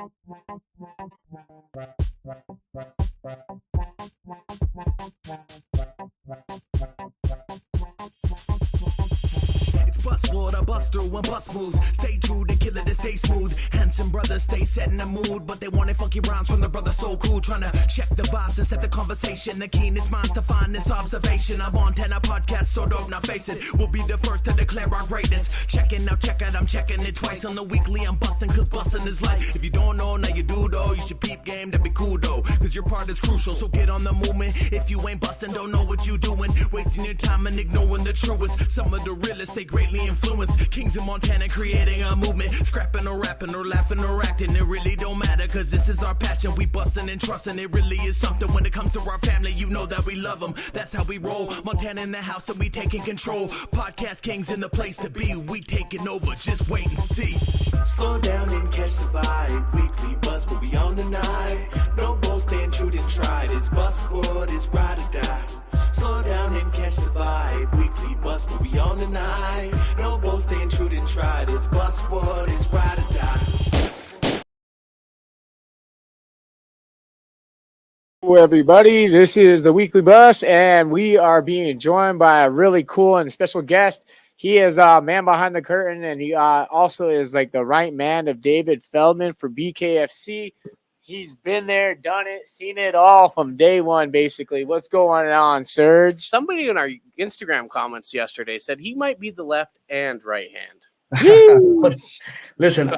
It's bust water, bust through and bust moves. Stay true, the killer to stay smooth. Handsome brothers stay set in the mood, but they wanted funky rhymes from the brother so cool. Trying to check the vibes and set the conversation. The keenest minds to find this observation. I'm on 10 podcast, so dope, now face it. We'll be the first to declare our greatness. Checking out, check out, I'm checking it twice on the weekly. I'm busting, cause busting is life. If you don't know, now you do though. You should peep game, that'd be cool though. Cause your part is crucial, so get on the movement. If you ain't busting, don't know what you doing. Wasting your time and ignoring the truest. Some of the realest, they greatly influenced. Kings in Montana creating a movement. Scrapping or rapping or laughing or acting. It really don't matter, cause this is our passion. We busting and trusting, it really is something. When it comes to our family, you know that we love them. That's how we roll. Montana in the house and we taking control. Podcast kings in the place to be. We taking over, just wait and see. Slow down and catch the vibe. Weekly buzz, we'll be on tonight. No boasting, true and tried. It's Buzzwood, it's ride or die. Slow down and catch the vibe. Weekly buzz, we'll be on tonight. No boasting, true and tried. It's Buzzwood, it's ride or die. Hello, everybody. This is the Weekly Bus, and we are being joined by a really cool and special guest. He is a man behind the curtain, and he also is like the right man of David Feldman for Bkfc. He's been there, done it, seen it all from day one, basically. What's going on, Surge? Somebody in our Instagram comments yesterday said he might be the left and right hand. Listen,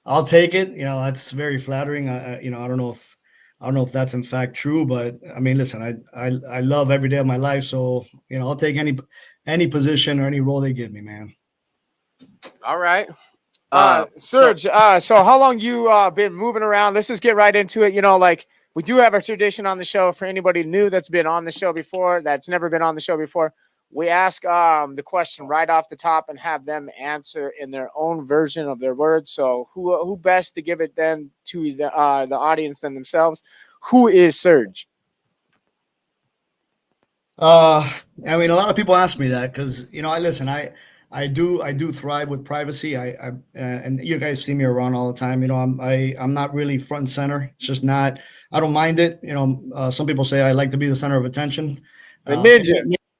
I'll take it. You know, that's very flattering. I don't know if that's in fact true, but I mean, listen, I love every day of my life, so I'll take any position or any role they give me, man. All right. Surge, so how long you been moving around? Let's just get right into it. Like we do have a tradition on the show for anybody new that's been on the show before, that's never been on the show before. We ask the question right off the top and have them answer in their own version of their words. So who best to give it then to the audience than themselves? Who is Surge? I mean, a lot of people ask me that because I do thrive with privacy. And you guys see me around all the time. I'm not really front and center. It's just not. I don't mind it. Some people say I like to be the center of attention.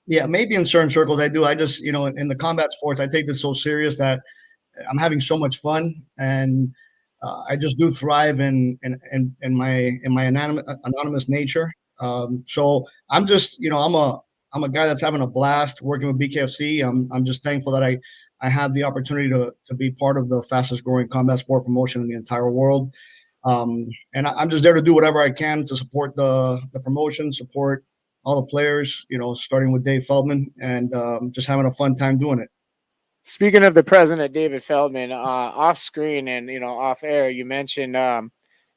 Yeah, maybe in certain circles I do. I just, in the combat sports, I take this so serious that I'm having so much fun, and I just do thrive in my anonymous nature. So I'm just, I'm a guy that's having a blast working with Bkfc. I'm just thankful that I have the opportunity to be part of the fastest growing combat sport promotion in the entire world. And I'm just there to do whatever I can to support the promotion, support all the players, starting with Dave Feldman, and just having a fun time doing it. Speaking of the president, David Feldman, off screen and, off air, you mentioned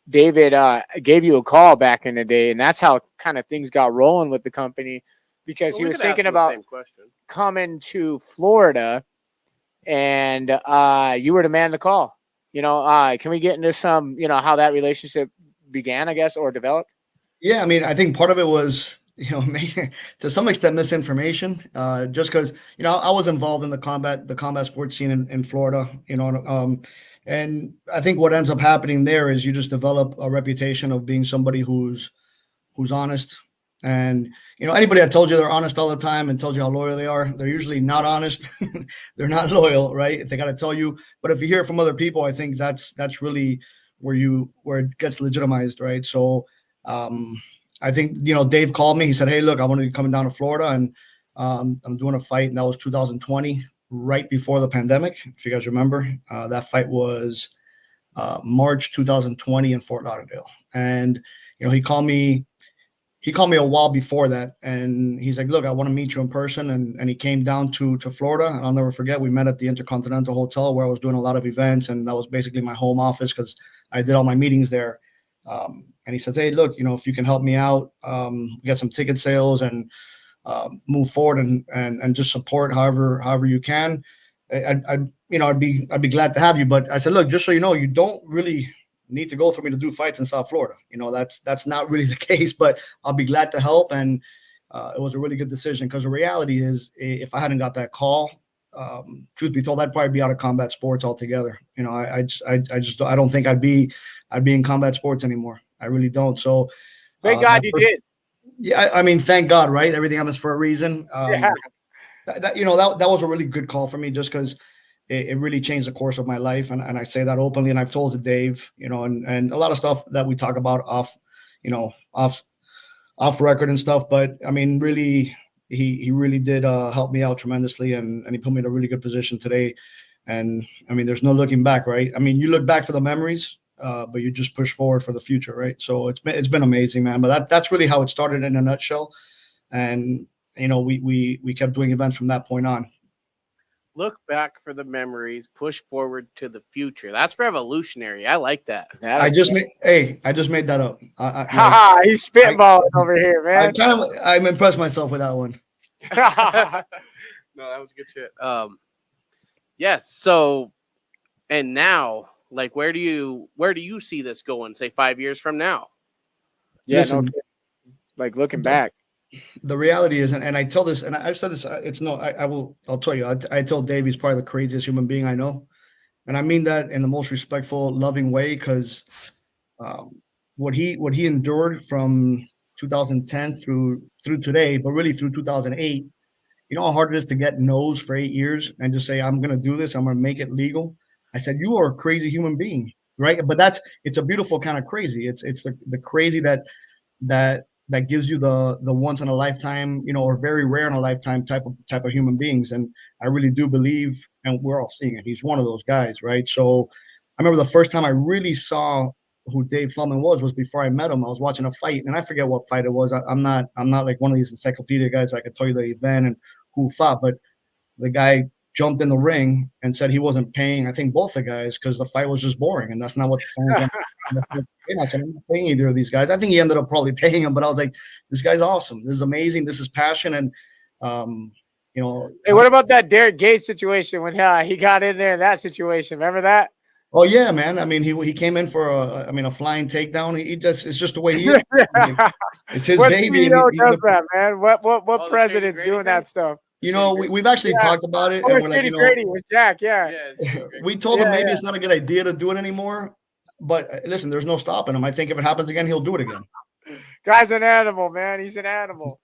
David gave you a call back in the day, and that's how kind of things got rolling with the company, because he was thinking about coming to Florida, and you were the man to call. Can we get into some, how that relationship began, I guess, or developed? Yeah, I mean, I think part of it was, to some extent misinformation, just because, I was involved in the combat sports scene in Florida, and I think what ends up happening there is you just develop a reputation of being somebody who's honest. And, anybody that tells you they're honest all the time and tells you how loyal they are, they're usually not honest. They're not loyal, right? If they got to tell you, but if you hear it from other people, I think that's really where it gets legitimized, right? So, I think, Dave called me. He said, "Hey, look, I want to be coming down to Florida, and I'm doing a fight." And that was 2020, right before the pandemic. If you guys remember, that fight was March 2020 in Fort Lauderdale. And, he called me a while before that, and he's like, "Look, I want to meet you in person." And he came down to Florida, and I'll never forget, we met at the Intercontinental Hotel, where I was doing a lot of events, and that was basically my home office because I did all my meetings there. And he says, "Hey, look, if you can help me out, get some ticket sales and move forward and just support however you can, I'd be glad to have you." But I said, "Look, just so you know, you don't really need to go for me to do fights in South Florida. That's not really the case, but I'll be glad to help." And it was a really good decision, because the reality is, if I hadn't got that call, truth be told, I'd probably be out of combat sports altogether. You know, I don't think I'd be in combat sports anymore. I really don't. So Thank God you did. Yeah, I mean, thank God, right? Everything happens for a reason. Yeah. That was a really good call for me, just because it really changed the course of my life, and I say that openly, and I've told to Dave, you know, and a lot of stuff that we talk about off record and stuff. But I mean, really, he really did help me out tremendously, and he put me in a really good position today. And I mean, there's no looking back, right? I mean, you look back for the memories, but you just push forward for the future, right? So it's been amazing, man. But that's really how it started in a nutshell. And you know, we kept doing events from that point on. Look back for the memories, push forward to the future. That's revolutionary. I like that. I just made that up. He's spitballing over here, man. I'm impressed myself with that one. No, that was good shit. Yes. So, and now, like, where do you see this going? Say 5 years from now. Yeah. Listen, like looking back. The reality is, and I tell this, and I've said this, I'll tell you, I tell Dave he's probably the craziest human being I know. And I mean that in the most respectful, loving way, because what he endured from 2010 through today, but really through 2008, you know how hard it is to get no's for 8 years and just say, I'm going to do this, I'm going to make it legal. I said, you are a crazy human being, right? But it's a beautiful kind of crazy. It's the crazy that gives you the once in a lifetime, you know, or very rare in a lifetime type of human beings. And I really do believe, and we're all seeing it, he's one of those guys, right? So I remember the first time I really saw who Dave Feldman was before I met him. I was watching a fight, and I forget what fight it was. I'm not like one of these encyclopedia guys. I could tell you the event and who fought, but the guy jumped in the ring and said he wasn't paying, I think, both the guys, because the fight was just boring, and that's not what the fans want. I said, I'm not paying either of these guys. I think he ended up probably paying him, but I was like, this guy's awesome. This is amazing. This is passion. And, you know. Hey, what about that Derek Gates situation when he got in there in that situation? Remember that? Oh yeah, man. I mean, he came in for a flying takedown. It's just the way he is. I mean, it's his what baby. CEO does that, man? What president's doing that stuff? You know, we've actually talked about it, and we're like, Grady with Jack, we told him maybe it's not a good idea to do it anymore. But listen, there's no stopping him. I think if it happens again, he'll do it again. Guy's an animal, man. He's an animal.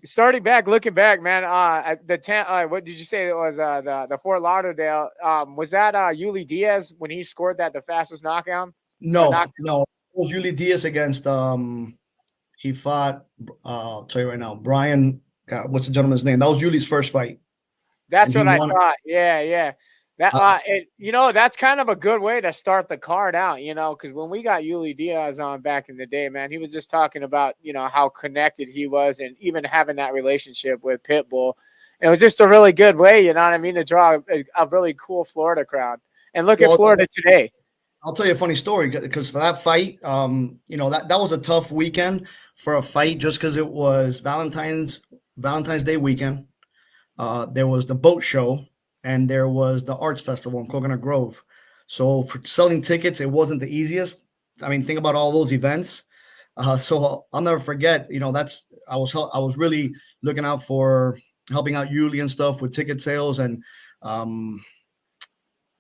Starting back, looking back, man. What did you say it was? The Fort Lauderdale. Was that Yuli Diaz when he scored the fastest knockdown? No. It was Yuli Diaz against. He fought. I'll tell you right now, Brian. God, what's the gentleman's name? That was Yuli's first fight. That's what I thought. Yeah. That you know, that's kind of a good way to start the card out, you know, because when we got Yuli Diaz on back in the day, man, he was just talking about, you know, how connected he was and even having that relationship with Pitbull. And it was just a really good way, you know what I mean, to draw a really cool Florida crowd. And look at Florida today. I'll tell you a funny story, because for that fight, you know, that was a tough weekend for a fight, just because it was Valentine's Day weekend. There was the boat show, and there was the arts festival in Coconut Grove. So for selling tickets, it wasn't the easiest. I mean, think about all those events. So I'll never forget, you know, I was really looking out for helping out Yuli and stuff with ticket sales. And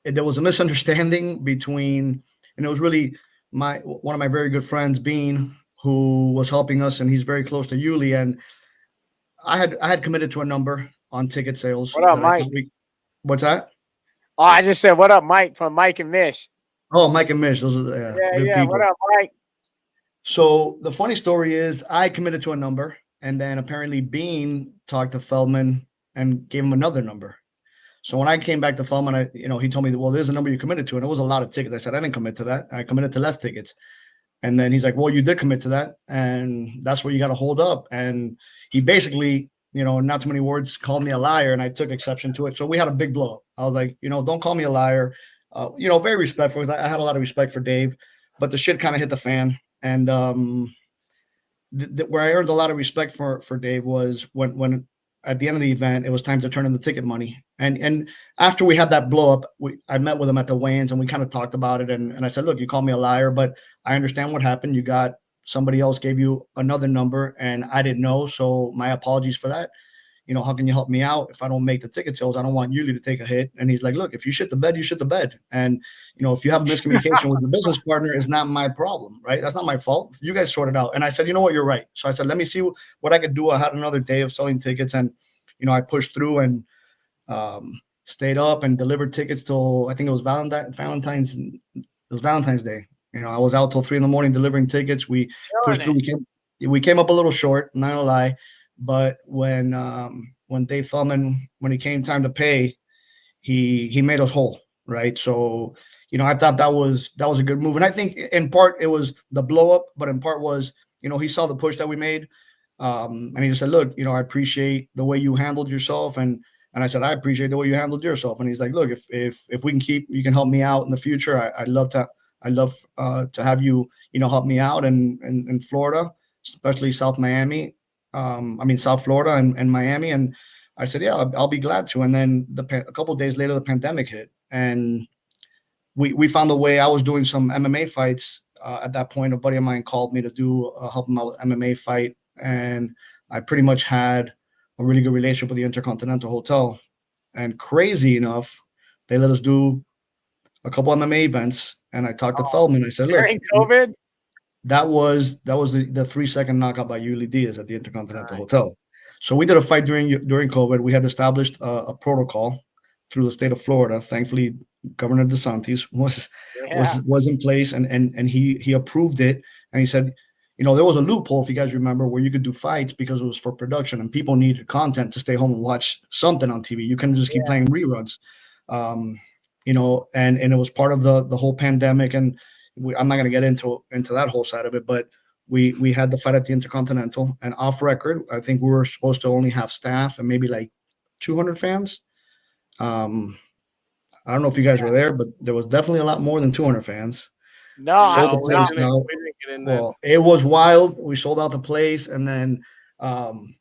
there was a misunderstanding between, and it was really one of my very good friends, Bean, who was helping us, and he's very close to Yuli. And I had committed to a number on ticket sales. What up, Mike? What's that? Oh, I just said, what up, Mike, from Mike and Mish. Oh, Mike and Mish. Those are good people. What up, Mike? So the funny story is I committed to a number, and then apparently Bean talked to Feldman and gave him another number. So when I came back to Feldman, he told me, well, there's a number you committed to, and it was a lot of tickets. I said, I didn't commit to that. I committed to less tickets. And then he's like, well, you did commit to that, and that's where you got to hold up. And he basically, you know, not too many words, called me a liar, and I took exception to it. So we had a big blow up. I was like, you know, don't call me a liar. You know, very respectful. I had a lot of respect for Dave, but the shit kind of hit the fan. And where I earned a lot of respect for Dave was when at the end of the event, it was time to turn in the ticket money. And after we had that blow up, I met with him at the weigh-ins, and we kind of talked about it. And I said, look, you called me a liar, but I understand what happened. You got somebody else gave you another number, and I didn't know. So my apologies for that. you know, how can you help me out? If I don't make the ticket sales, I don't want Yuli to take a hit. And he's like, look, if you shit the bed, you shit the bed. And, you know, if you have miscommunication with your business partner, it's not my problem, right? That's not my fault. You guys sort it out. And I said, you know what, you're right. So I said, let me see what I could do. I had another day of selling tickets, and, you know, I pushed through and stayed up and delivered tickets till, I think it was Valentine's Day. You know, I was out till 3 a.m. delivering tickets. We pushed through. We came up a little short, not gonna lie. But when Dave Feldman, when it came time to pay, he made us whole, right? So, you know, I thought that was a good move. And I think in part it was the blow up, but in part was, you know, he saw the push that we made. And he just said, look, you know, I appreciate the way you handled yourself. And I said, I appreciate the way you handled yourself. And he's like, look, if we can you can help me out in the future, I'd love to have you, you know, help me out in Florida, especially South Florida and Miami. And I said, yeah, I'll be glad to. And then a couple of days later, the pandemic hit, and we found a way. I was doing some MMA fights at that point. A buddy of mine called me to help him out with MMA fight, and I pretty much had a really good relationship with the Intercontinental Hotel. And crazy enough, they let us do a couple MMA events. And I talked to Feldman. I said, look, during COVID, that was the 3-second knockout by Yuli Diaz at the Intercontinental Hotel. So we did a fight during COVID. We had established a protocol through the state of Florida. Thankfully, Governor DeSantis was in place, and he approved it. And he said, you know, there was a loophole, if you guys remember, where you could do fights because it was for production and people needed content to stay home and watch something on TV. You couldn't just keep playing reruns, you know, and it was part of the whole pandemic. And I'm not going to get into that whole side of it, but we had the fight at the Intercontinental, and off record, I think we were supposed to only have staff and maybe like 200 fans. I don't know if you guys were there, but there was definitely a lot more than 200 fans. No, well, it was wild. We sold out the place, and then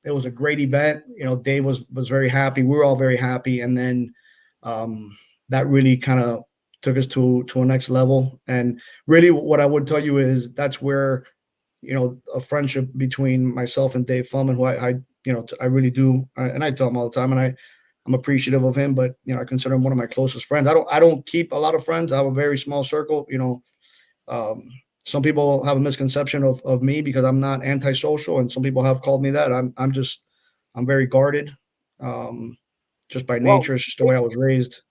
it was a great event. You know, Dave was very happy. We were all very happy, and then that really kind of took us to a next level. And really, what I would tell you is that's where, you know, a friendship between myself and Dave Feldman, who I really do, and I tell him all the time, and I'm appreciative of him, but, you know, I consider him one of my closest friends. I don't keep a lot of friends. I have a very small circle. You know, some people have a misconception of me because I'm not antisocial, and some people have called me that. I'm very guarded, just by nature. It's just the way I was raised.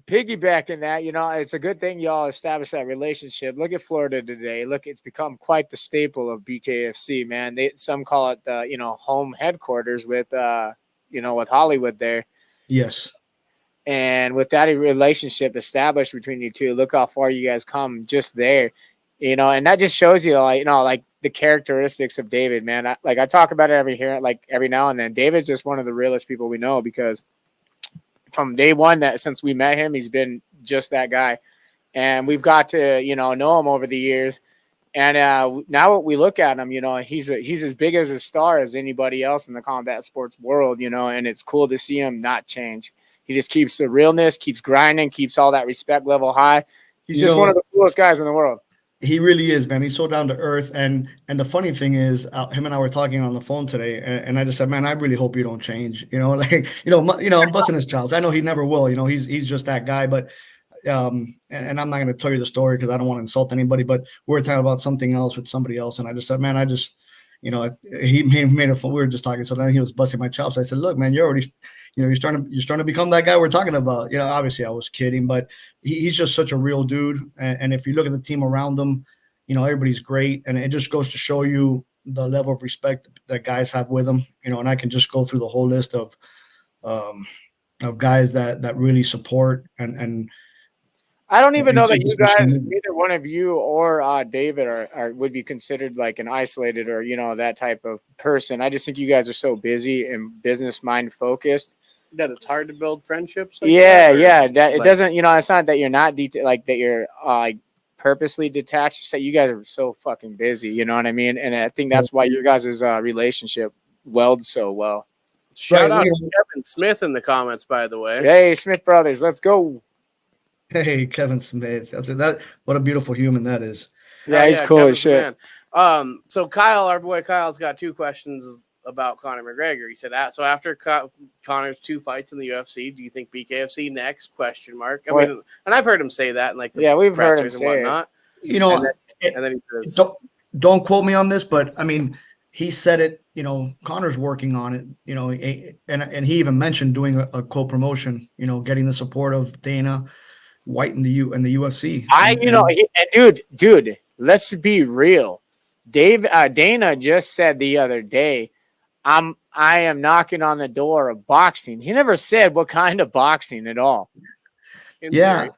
Piggybacking that, you know, it's a good thing y'all established that relationship. Look at Florida today. Look, it's become quite the staple of BKFC, man. Some call it the, you know, home headquarters with with Hollywood there. Yes. And with that relationship established between you two, look how far you guys come just there, you know, and that just shows you, like, you know, like the characteristics of David, man. I talk about it every now and then. David's just one of the realest people we know, because from day one, that since we met him, he's been just that guy. And we've got to, you know him over the years. And now we look at him, you know, he's as big as a star as anybody else in the combat sports world, you know, and it's cool to see him not change. He just keeps the realness, keeps grinding, keeps all that respect level high. He's just one of the coolest guys in the world. He really is, man. He's so down to earth. And the funny thing is, him and I were talking on the phone today, and I just said, man, I really hope you don't change. You know, like, I'm busting his chops. I know he never will. You know, he's just that guy. But and I'm not going to tell you the story because I don't want to insult anybody. But we were talking about something else with somebody else, and I just said, man, he made a phone. We were just talking, so then he was busting my chops. I said, look, man, you're already, you know, you're starting to become that guy we're talking about. You know, obviously I was kidding, but he's just such a real dude. And if you look at the team around him, you know, everybody's great, and it just goes to show you the level of respect that guys have with him. You know, and I can just go through the whole list of guys that really support and. I don't even know that you guys, neither one of you or David, would be considered like an isolated or, you know, that type of person. I just think you guys are so busy and business mind focused that it's hard to build friendships. Like that it doesn't, you know, it's not that you're not that you're purposely detached. So you guys are so fucking busy, you know what I mean? And I think that's why your guys' relationship welds so well. Shout out to Kevin Smith in the comments, by the way. Hey, Smith Brothers, let's go. Hey, Kevin Smith. What a beautiful human that is. Yeah, he's cool as shit. Man. So Kyle, our boy Kyle's got two questions about Conor McGregor. He said that. So after Conor's 2 fights in the UFC, do you think BKFC next? Question mark. I mean, and I've heard him say that, and like we've heard him say and whatnot. You know, and then he says, don't quote me on this, but I mean, he said it. You know, Conor's working on it. You know, and he even mentioned doing a co-promotion. You know, getting the support of Dana White and the UFC. Dude, let's be real. Dana just said the other day, I am knocking on the door of boxing. He never said what kind of boxing at all. Yeah.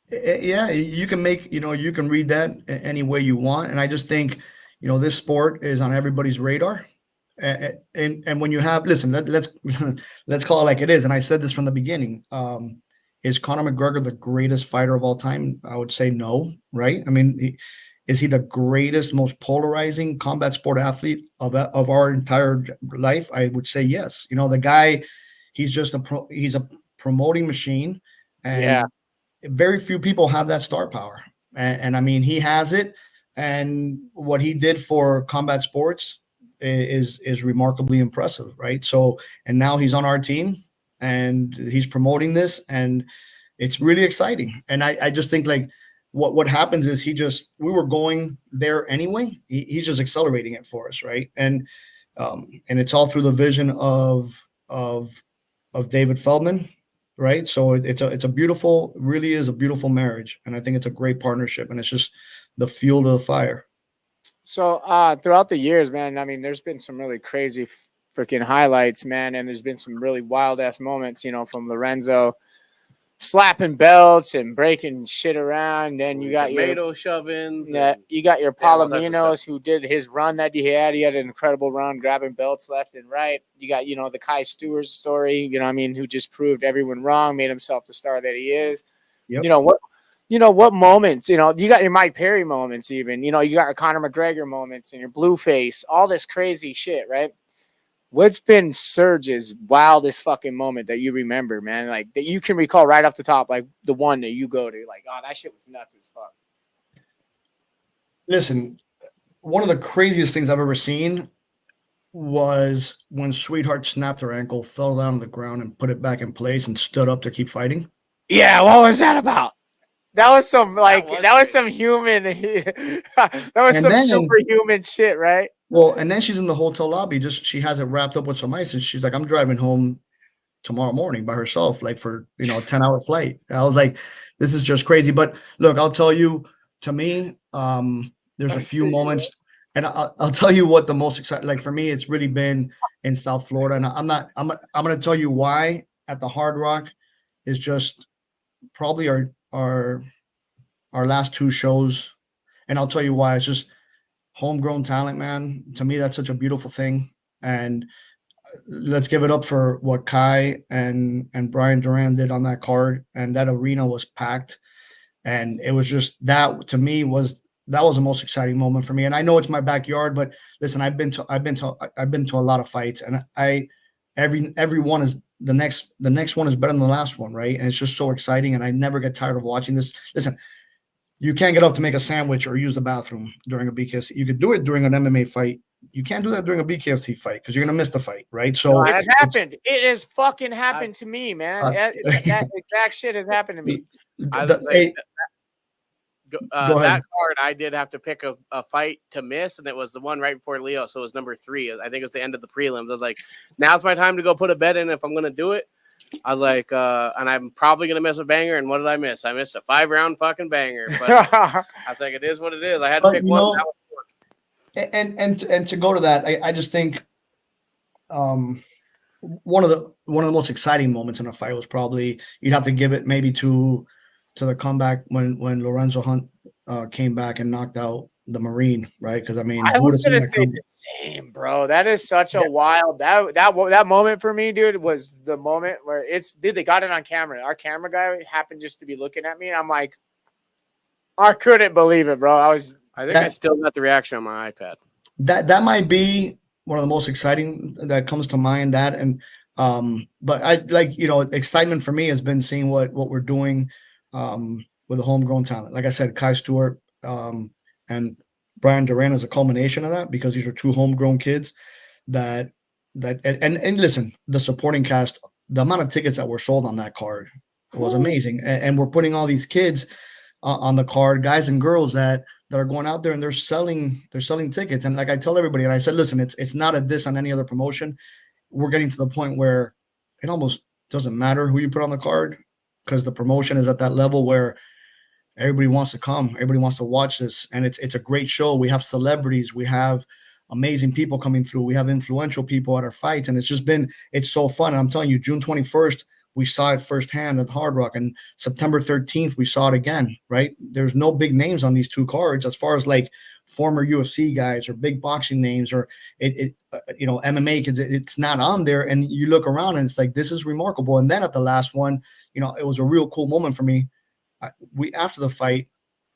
Yeah, you can you can read that any way you want. And I just think, you know, this sport is on everybody's radar. And when you have, listen, let's call it like it is. And I said this from the beginning. Is Conor McGregor the greatest fighter of all time? I would say no, right? I mean, is he the greatest, most polarizing combat sport athlete of our entire life? I would say yes. You know, the guy, he's a promoting machine, and very few people have that star power. And I mean, he has it. And what he did for combat sports is remarkably impressive, right? So, and now he's on our team and he's promoting this, and it's really exciting. And I just think like what happens is we were going there anyway. He's just accelerating it for us, right? And it's all through the vision of David Feldman, right? So it's a beautiful, really is a beautiful marriage, and I think it's a great partnership, and it's just the fuel to the fire. So throughout the years, man, I mean, there's been some really crazy freaking highlights, man, and there's been some really wild ass moments, you know, from Lorenzo slapping belts and breaking shit around. Then you got tomato shovings. You got your Palominos who did his run that he had. He had an incredible run, grabbing belts left and right. You got, you know, the Kai Stewart story, you know what I mean, who just proved everyone wrong, made himself the star that he is. Yep. You know what moments, you know, you got your Mike Perry moments even, you know, you got your Conor McGregor moments and your Blueface, all this crazy shit, right? What's been Surge's wildest fucking moment that you remember, man? Like that you can recall right off the top, like the one that you go to, like, oh, that shit was nuts as fuck. Listen, one of the craziest things I've ever seen was when Sweetheart snapped her ankle, fell down on the ground, and put it back in place and stood up to keep fighting. Yeah, what was that about? That was some some human. That was some superhuman shit, right? Well, and then she's in the hotel lobby. She has it wrapped up with some ice, and she's like, "I'm driving home tomorrow morning by herself, like for a 10-hour flight." And I was like, "This is just crazy." But look, I'll tell you. To me, there's a few moments, and I'll tell you what the most exciting. Like for me, it's really been in South Florida, and I'm going to tell you why at the Hard Rock is just probably our last 2 shows, and I'll tell you why. It's just homegrown talent, man. To me, that's such a beautiful thing, and let's give it up for what Kai and Brian Duran did on that card, and that arena was packed, and it was just that to me was the most exciting moment for me. And I know it's my backyard, but listen, I've been to a lot of fights, and every one is the next one is better than the last one, right? And it's just so exciting, and I never get tired of watching this. Listen, you can't get up to make a sandwich or use the bathroom during a BKFC. You could do it during an MMA fight. You can't do that during a BKFC fight because you're gonna miss the fight, right? So it happened. It has fucking happened to me, man. That exact shit has happened to me. That card, I did have to pick a fight to miss, and it was the one right before Leo, so it was number 3. I think it was the end of the prelims. I was like, now's my time to go put a bet in if I'm going to do it. I was like, and I'm probably going to miss a banger, and what did I miss? I missed a 5-round fucking banger. But I was like, it is what it is. I had to pick one. And to go to that, I just think one of the most exciting moments in a fight was probably, you'd have to give it maybe to the comeback when Lorenzo Hunt came back and knocked out the Marine, right? Because I mean, I was gonna say the same, bro. That is such a wild that moment for me, dude. Was the moment where they got it on camera. Our camera guy happened just to be looking at me, and I'm like, I couldn't believe it, bro. I think I still got the reaction on my iPad. That might be one of the most exciting that comes to mind. That and but I like excitement for me has been seeing what we're doing with the homegrown talent. Like I said, Kai Stewart and Brian Duran is a culmination of that, because these are 2 homegrown kids that that and listen, the supporting cast, the amount of tickets that were sold on that card was amazing, and we're putting all these kids on the card, guys and girls that are going out there and they're selling tickets. And like I tell everybody, and I said, listen, it's not a diss on any other promotion. We're getting to the point where it almost doesn't matter who you put on the card, because the promotion is at that level where everybody wants to come, everybody wants to watch this, and it's a great show. We have celebrities, we have amazing people coming through, we have influential people at our fights, and it's so fun. And I'm telling you, June 21st, we saw it firsthand at Hard Rock, and September 13th, we saw it again, right? There's no big names on these two cards as far as like former UFC guys or big boxing names or MMA kids. It's not on there, and you look around and it's like, this is remarkable. And then at the last one, it was a real cool moment for me. We after the fight,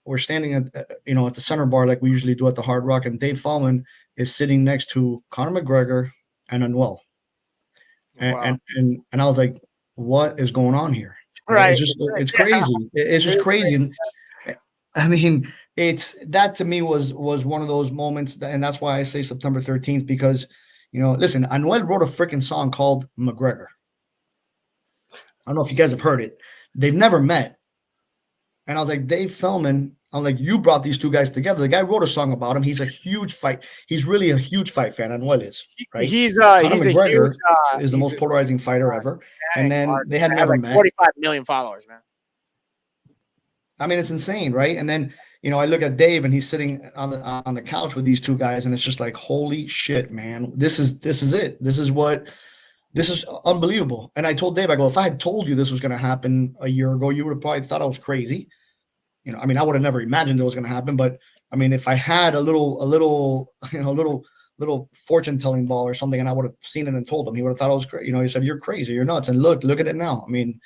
we're standing at the center bar like we usually do at the Hard Rock, and Dave Fallman is sitting next to Conor McGregor and Anuel, and I was like, what is going on here? Right, it's crazy. It's just crazy. And I mean, that to me was one of those moments, and that's why I say September 13th, because listen, Anuel wrote a freaking song called McGregor. I don't know if you guys have heard it. They've never met. And I was like, Dave Fellman, I'm like, you brought these two guys together. The guy wrote a song about him. He's a huge fight. He's really a huge fight fan. Anuel is, right? He's McGregor is the most polarizing fighter ever. And then they had never met. 45 million followers, man. I mean, it's insane, right? And then, I look at Dave and he's sitting on the couch with these two guys, and it's just like, holy shit, man. This is it. This is unbelievable. And I told Dave, I go, if I had told you this was going to happen a year ago, you would have probably thought I was crazy. I mean, I would have never imagined it was going to happen. But I mean, if I had a little fortune telling ball or something, and I would have seen it and told him, he would have thought I was crazy. He said, you're crazy, you're nuts. And look at it now. I mean,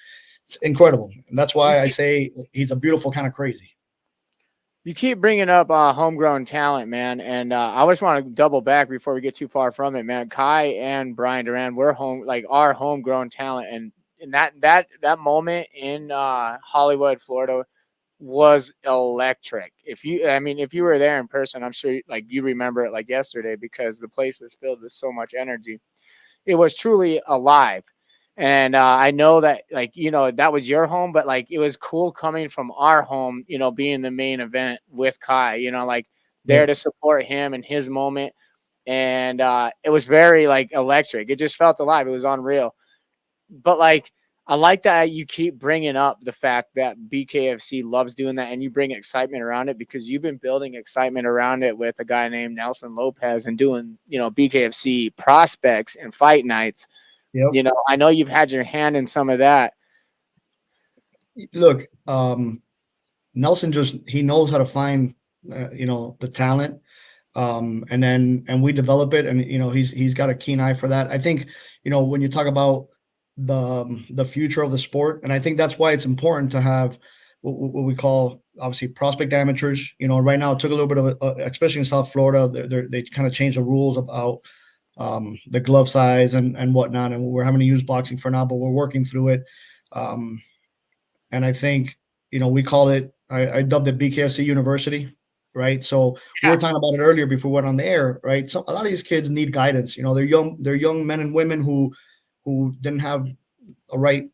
it's incredible. And that's why I say he's a beautiful kind of crazy. You keep bringing up homegrown talent, man, and I just want to double back before we get too far from it, man. Kai and Brian Duran were our homegrown talent, and that moment in Hollywood, Florida, was electric. If you were there in person, I'm sure you remember it like yesterday, because the place was filled with so much energy. It was truly alive. And I know that that was your home, but it was cool coming from our home, being the main event with Kai, there to support him and his moment. And it was very electric. It just felt alive. It was unreal. But I like that you keep bringing up the fact that BKFC loves doing that, and you bring excitement around it, because you've been building excitement around it with a guy named Nelson Lopez and doing, BKFC prospects and fight nights. Yep. I know you've had your hand in some of that. Look, Nelson he knows how to find, the talent. And we develop it, and, he's got a keen eye for that. I think, when you talk about the future of the sport, and I think that's why it's important to have what we call, obviously, prospect amateurs. Right now it took a little bit of especially in South Florida, they kind of changed the rules about the glove size and whatnot, and we're having to use boxing for now, but we're working through it. And I think, we call it, I dubbed it BKFC University, right? So we were talking about it earlier before we went on the air, right? So a lot of these kids need guidance. They're young men and women who didn't have a right,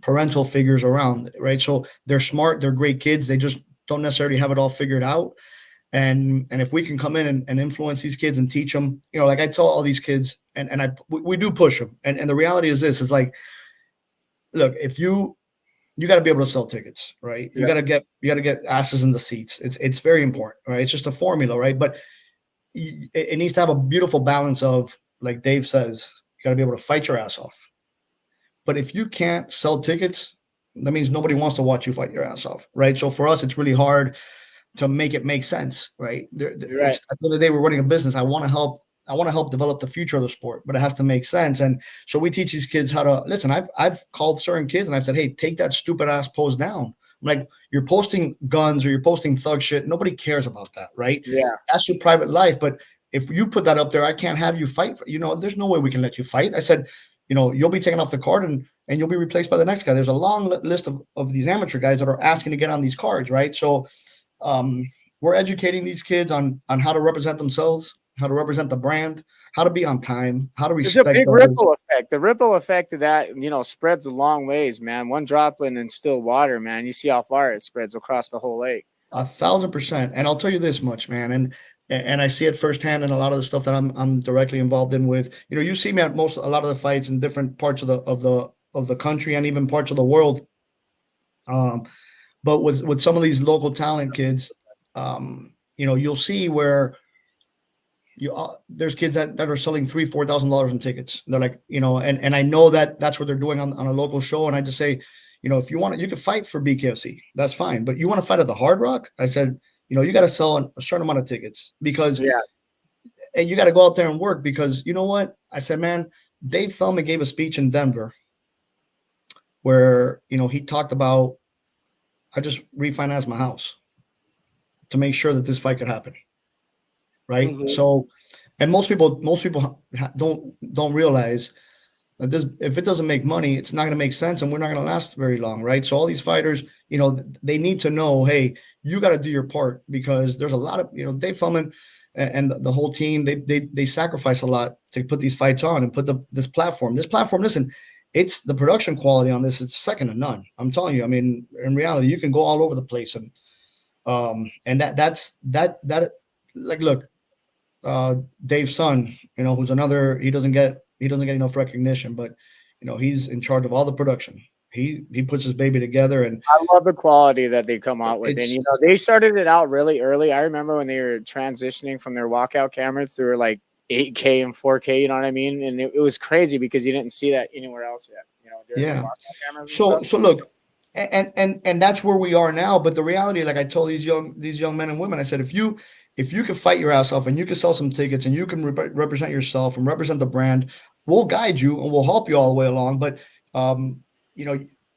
parental figures around, right? So they're smart, they're great kids. They just don't necessarily have it all figured out. And if we can come in and influence these kids and teach them, I tell all these kids, and we do push them. And the reality is this, is look, if you got to be able to sell tickets, right? You got to get asses in the seats. It's very important, right? It's just a formula, right? But it needs to have a beautiful balance of, like Dave says, you got to be able to fight your ass off. But if you can't sell tickets, that means nobody wants to watch you fight your ass off, right? So for us, it's really hard to make it make sense, right? At the end of the day, we're running a business. I want to help develop the future of the sport, but it has to make sense. And so we teach these kids how to listen. I've called certain kids and I've said, hey, take that stupid ass pose down. I'm like, you're posting guns or you're posting thug shit. Nobody cares about that, right? Yeah, that's your private life. But if you put that up there, I can't have you fight. There's no way we can let you fight. I said, you'll be taken off the card and you'll be replaced by the next guy. There's a long list of these amateur guys that are asking to get on these cards, right? So we're educating these kids on how to represent themselves, how to represent the brand, how to be on time, how to There's a respect big others. ripple effect. The ripple effect of that, spreads a long ways, man. One droplet in still water, man. You see how far it spreads across the whole lake. 1,000%. And I'll tell you this much, man. And I see it firsthand in a lot of the stuff that I'm directly involved in with. You see me at a lot of the fights in different parts of the country and even parts of the world. But with some of these local talent kids, you'll see where there's kids that are selling $3,000-$4,000 in tickets. They're like, and I know that that's what they're doing on a local show. And I just say, if you want it, you can fight for BKFC. That's fine. But you want to fight at the Hard Rock? I said, you got to sell a certain amount of tickets because and you got to go out there and work because you know what? I said, man, Dave Feldman gave a speech in Denver where, he talked about, I just refinanced my house to make sure that this fight could happen. Right. Mm-hmm. So, and most people don't realize that if it doesn't make money, it's not going to make sense and we're not going to last very long. Right. So all these fighters, they need to know, hey, you got to do your part because there's a lot of, Dave Feldman and the whole team, they sacrifice a lot to put these fights on and put this platform, listen, it's the production quality on this. It's second to none. I'm telling you, I mean, in reality, you can go all over the place. And that's like, look, Dave's son, who's another, he doesn't get enough recognition, but he's in charge of all the production. He puts his baby together, and I love the quality that they come out with. And they started it out really early. I remember when they were transitioning from their walkout cameras, they were like 8K and 4K. You know what I mean? And it was crazy because you didn't see that anywhere else yet. Yeah. So look, and that's where we are now. But the reality, like I told these young men and women, I said, if you can fight your ass off and you can sell some tickets and you can represent yourself and represent the brand, we'll guide you and we'll help you all the way along. But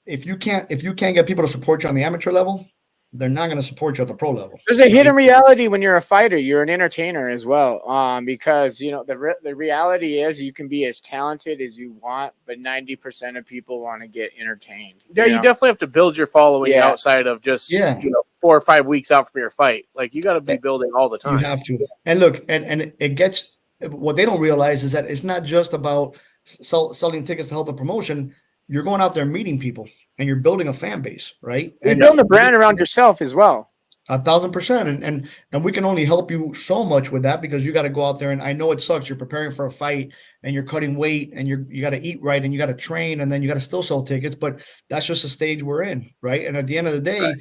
if you can't get people to support you on the amateur level, they're not going to support you at the pro level. There's a hidden reality when you're a fighter. You're an entertainer as well, because the reality is you can be as talented as you want, but 90% of people want to get entertained. Yeah, you definitely have to build your following outside of just 4 or 5 weeks out from your fight. Like you got to be building all the time. You have to. And look, and it gets what they don't realize is that it's not just about selling tickets to help the promotion. You're going out there meeting people and you're building a fan base, right? You build a brand around yourself as well. 1,000%. And we can only help you so much with that because you got to go out there. And I know it sucks. You're preparing for a fight and you're cutting weight and you got to eat right and you got to train and then you got to still sell tickets. But that's just the stage we're in, right? And at the end of the day,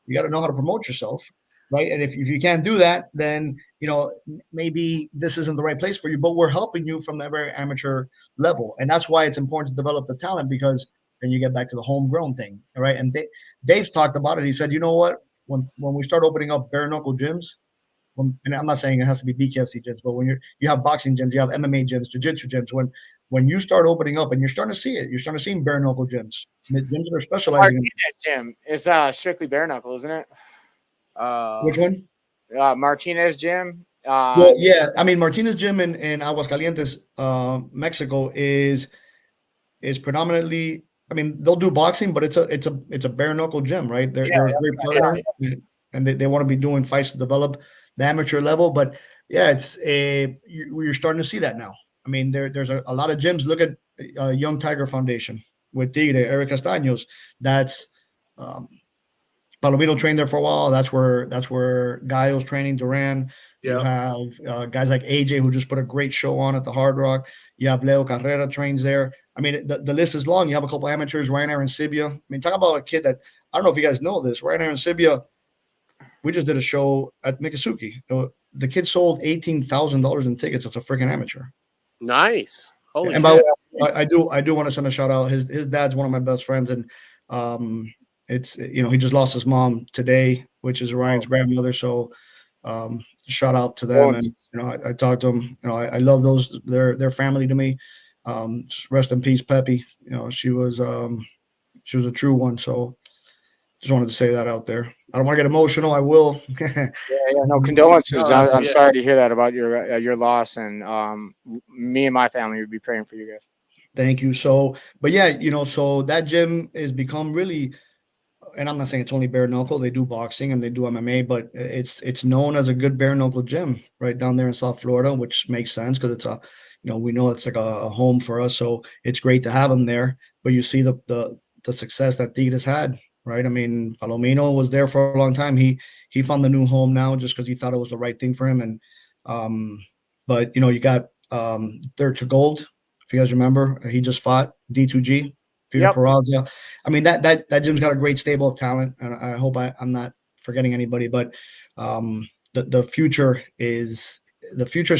you got to know how to promote yourself, right? And if you can't do that, then, maybe this isn't the right place for you, but we're helping you from that very amateur level. And that's why it's important to develop the talent because then you get back to the homegrown thing, right? And Dave's talked about it. He said, you know what? When we start opening up bare knuckle gyms, and I'm not saying it has to be BKFC gyms, but when you have boxing gyms, you have MMA gyms, jiu-jitsu gyms, when you start opening up and you're starting to see it, you're starting to see bare knuckle gyms. The gyms that are specializing in gym is strictly bare knuckle, isn't it? Which one? Martinez gym. Well, yeah, I mean Martinez gym in Aguascalientes, Mexico is predominantly. I mean, they'll do boxing, but it's a bare knuckle gym, right? They're a great partner, and they want to be doing fights to develop the amateur level. But yeah, you're starting to see that now. I mean, there's a lot of gyms. Look at Young Tiger Foundation with Tigre, Eric Castaños. That's Palomino trained there for a while. That's where Gallo's training, Duran. You have guys like AJ who just put a great show on at the Hard Rock. You have Leo Carrera trains there. I mean, the list is long. You have a couple amateurs, Ryan Arancibia. I mean, talk about a kid that I don't know if you guys know this. Ryan Arancibia, we just did a show at Miccosukee. The kid sold $18,000 in tickets as a freaking amateur. Nice. Holy and by the way, I do want to send a shout out. His dad's one of my best friends, and it's he just lost his mom today, which is Ryan's grandmother. So shout out to them. And I talked to them. I love those. They're family to me. Just rest in peace, Peppy. She was a true one. So just wanted to say that out there. I don't want to get emotional. I will. No condolences. I'm sorry to hear that about your loss, and me and my family would be praying for you guys. Thank you. So, but yeah, so that gym has become really, and I'm not saying it's only bare knuckle. They do boxing and they do MMA, but it's known as a good bare knuckle gym right down there in South Florida, which makes sense because it's a, we know it's like a home for us, so it's great to have them there. But you see the success that Tigres had, right? I mean, Palomino was there for a long time. He found the new home now just because he thought it was the right thing for him. And but you got Dirt to Gold, if you guys remember, he just fought D2G. Peter Peraza. I mean, that gym's got a great stable of talent, and I hope I'm not forgetting anybody. But the future is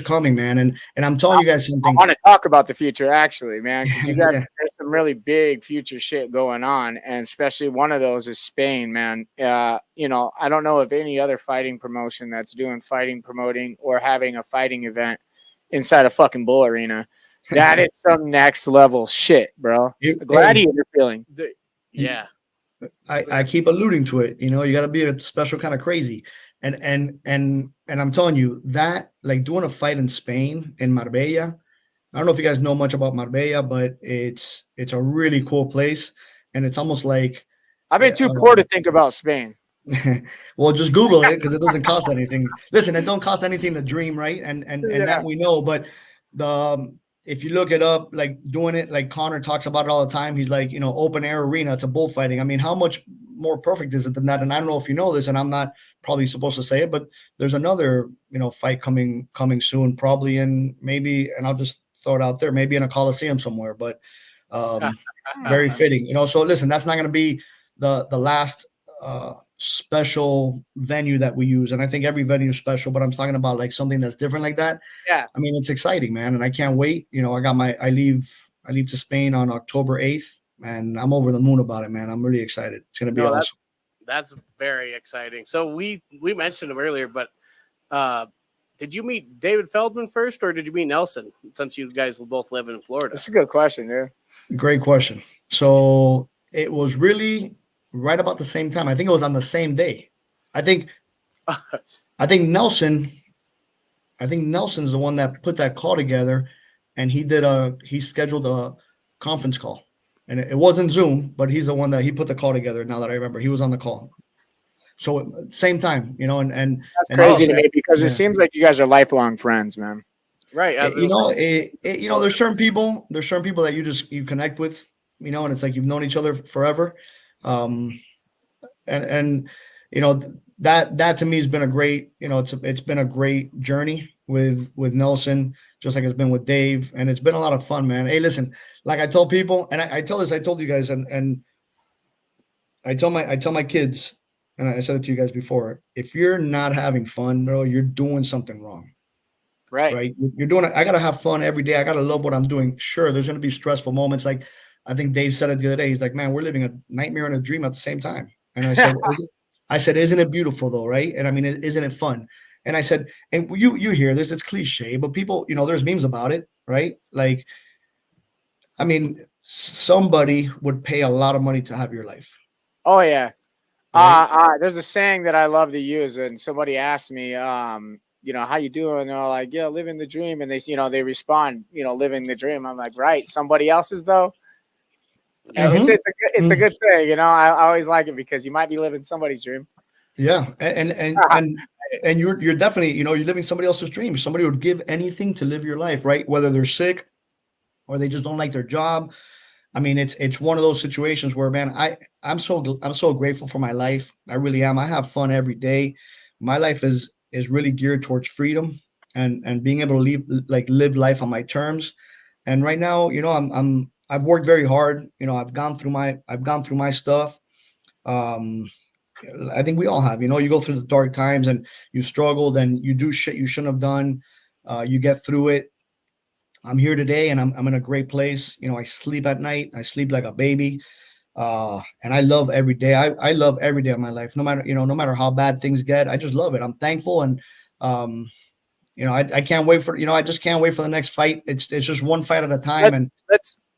coming, man. And I'm telling you guys something. I want to talk about the future, actually, man, because you guys Yeah. there's some really big future shit going on, and especially one of those is Spain, man. I don't know of any other fighting promotion that's doing fighting promoting or having a fighting event inside a fucking bull arena. That is some next level shit, bro. Gladiator feeling. Yeah. I keep alluding to it. You got to be a special kind of crazy. And I'm telling you that, like, doing a fight in Spain, in Marbella. I don't know if you guys know much about Marbella, but it's a really cool place. And it's almost like I've been too poor to think about Spain. Well, just Google it because it doesn't cost anything. Listen, it don't cost anything to dream, right? And that we know. But if you look it up, like doing it, like Connor talks about it all the time. He's like, open air arena. It's a bullfighting. I mean, how much more perfect is it than that? And I don't know if you know this, and I'm not probably supposed to say it, but there's another, fight coming soon, probably and I'll just throw it out there, maybe in a Coliseum somewhere, but very fitting, So listen, that's not going to be the last special venue that we use, and I think every venue is special, but I'm talking about like something that's different like that. Yeah, I mean, it's exciting, man, and I can't wait. I leave to Spain on October 8th, and I'm over the moon about it, man. I'm really excited. It's gonna be awesome. That's very exciting. So we mentioned him earlier, but did you meet David Feldman first, or did you meet Nelson, since you guys both live in Florida? That's a good question, dude. Great question. So it was really right about the same time. I think it was on the same day. I think Nelson's the one that put that call together, and he scheduled a conference call, and it wasn't Zoom, but he's the one that he put the call together. Now that I remember, he was on the call. So same time, and that's crazy to me because it seems like you guys are lifelong friends, man. Right. There's certain people that you connect with, and it's like you've known each other forever. That to me has been a great, it's been a great journey with Nelson, just like it's been with Dave, and it's been a lot of fun, man. Hey, listen, like I told people, and I told you guys, and I tell my kids, and I said it to you guys before, if you're not having fun, bro, you're doing something wrong. Right. You're doing it. I got to have fun every day. I got to love what I'm doing. Sure, there's going to be stressful moments. Like I think Dave said it the other day. He's like, man, we're living a nightmare and a dream at the same time. And I said, isn't it beautiful though? Right. And I mean, isn't it fun? And I said, and you hear this, it's cliche, but people, there's memes about it. Right. Like, I mean, somebody would pay a lot of money to have your life. Oh yeah. Right? There's a saying that I love to use, and somebody asked me, how you doing? And they're all like, yeah, living the dream. And they respond, living the dream. I'm like, right. Somebody else's though. Mm-hmm. It's a good thing. I always like it because you might be living somebody's dream. Yeah. And you're definitely, you're living somebody else's dream. Somebody would give anything to live your life, right? Whether they're sick or they just don't like their job. I mean, it's one of those situations where, man, I'm so grateful for my life. I really am. I have fun every day. My life is really geared towards freedom and being able to live life on my terms. And right now, I've worked very hard. I've gone through my stuff. I think we all have. You go through the dark times and you struggled and you do shit you shouldn't have done. You get through it. I'm here today and I'm in a great place. I sleep at night. I sleep like a baby. And I love every day. I love every day of my life, no matter how bad things get. I just love it. I'm thankful. And, I can't wait for, I just can't wait for the next fight. It's just one fight at a time.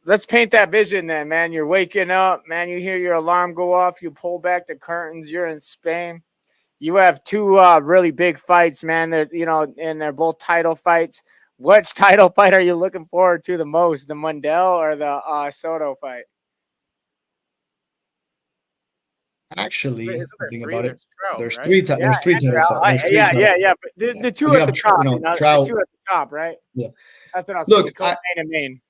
Let's paint that vision then, man. You're waking up, man. You hear your alarm go off. You pull back the curtains. You're in Spain. You have two really big fights, man. And they're both title fights. Which title fight are you looking forward to the most, the Mundell or the Soto fight? Actually, Isn't I there think three? about it. There's Trout, There's right? three. Yeah, There's three and title fight. There's three yeah, title. yeah, yeah. But the Yeah, 'cause two you at the have top, you know the Trout. two at the top, right? Yeah. That's what I'll say. Look, The co-main and main.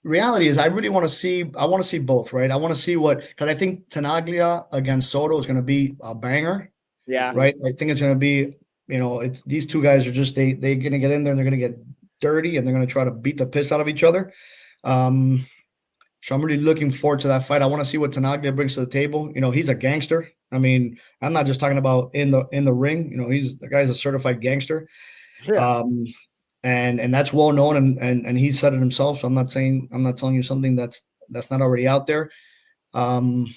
reality is I really want to see. I want to see both. Right. I want to see because I think Tenaglia against Soto is going to be a banger. Yeah. Right. I think it's going to be. It's they're going to get in there and they're going to get dirty and they're going to try to beat the piss out of each other. So I'm really looking forward to that fight. I want to see what Tenaglia brings to the table. He's a gangster. I mean, I'm not just talking about in the ring. The guy's a certified gangster. Yeah. And that's well known, and he said it himself. So I'm not telling you something that's not already out there. I'm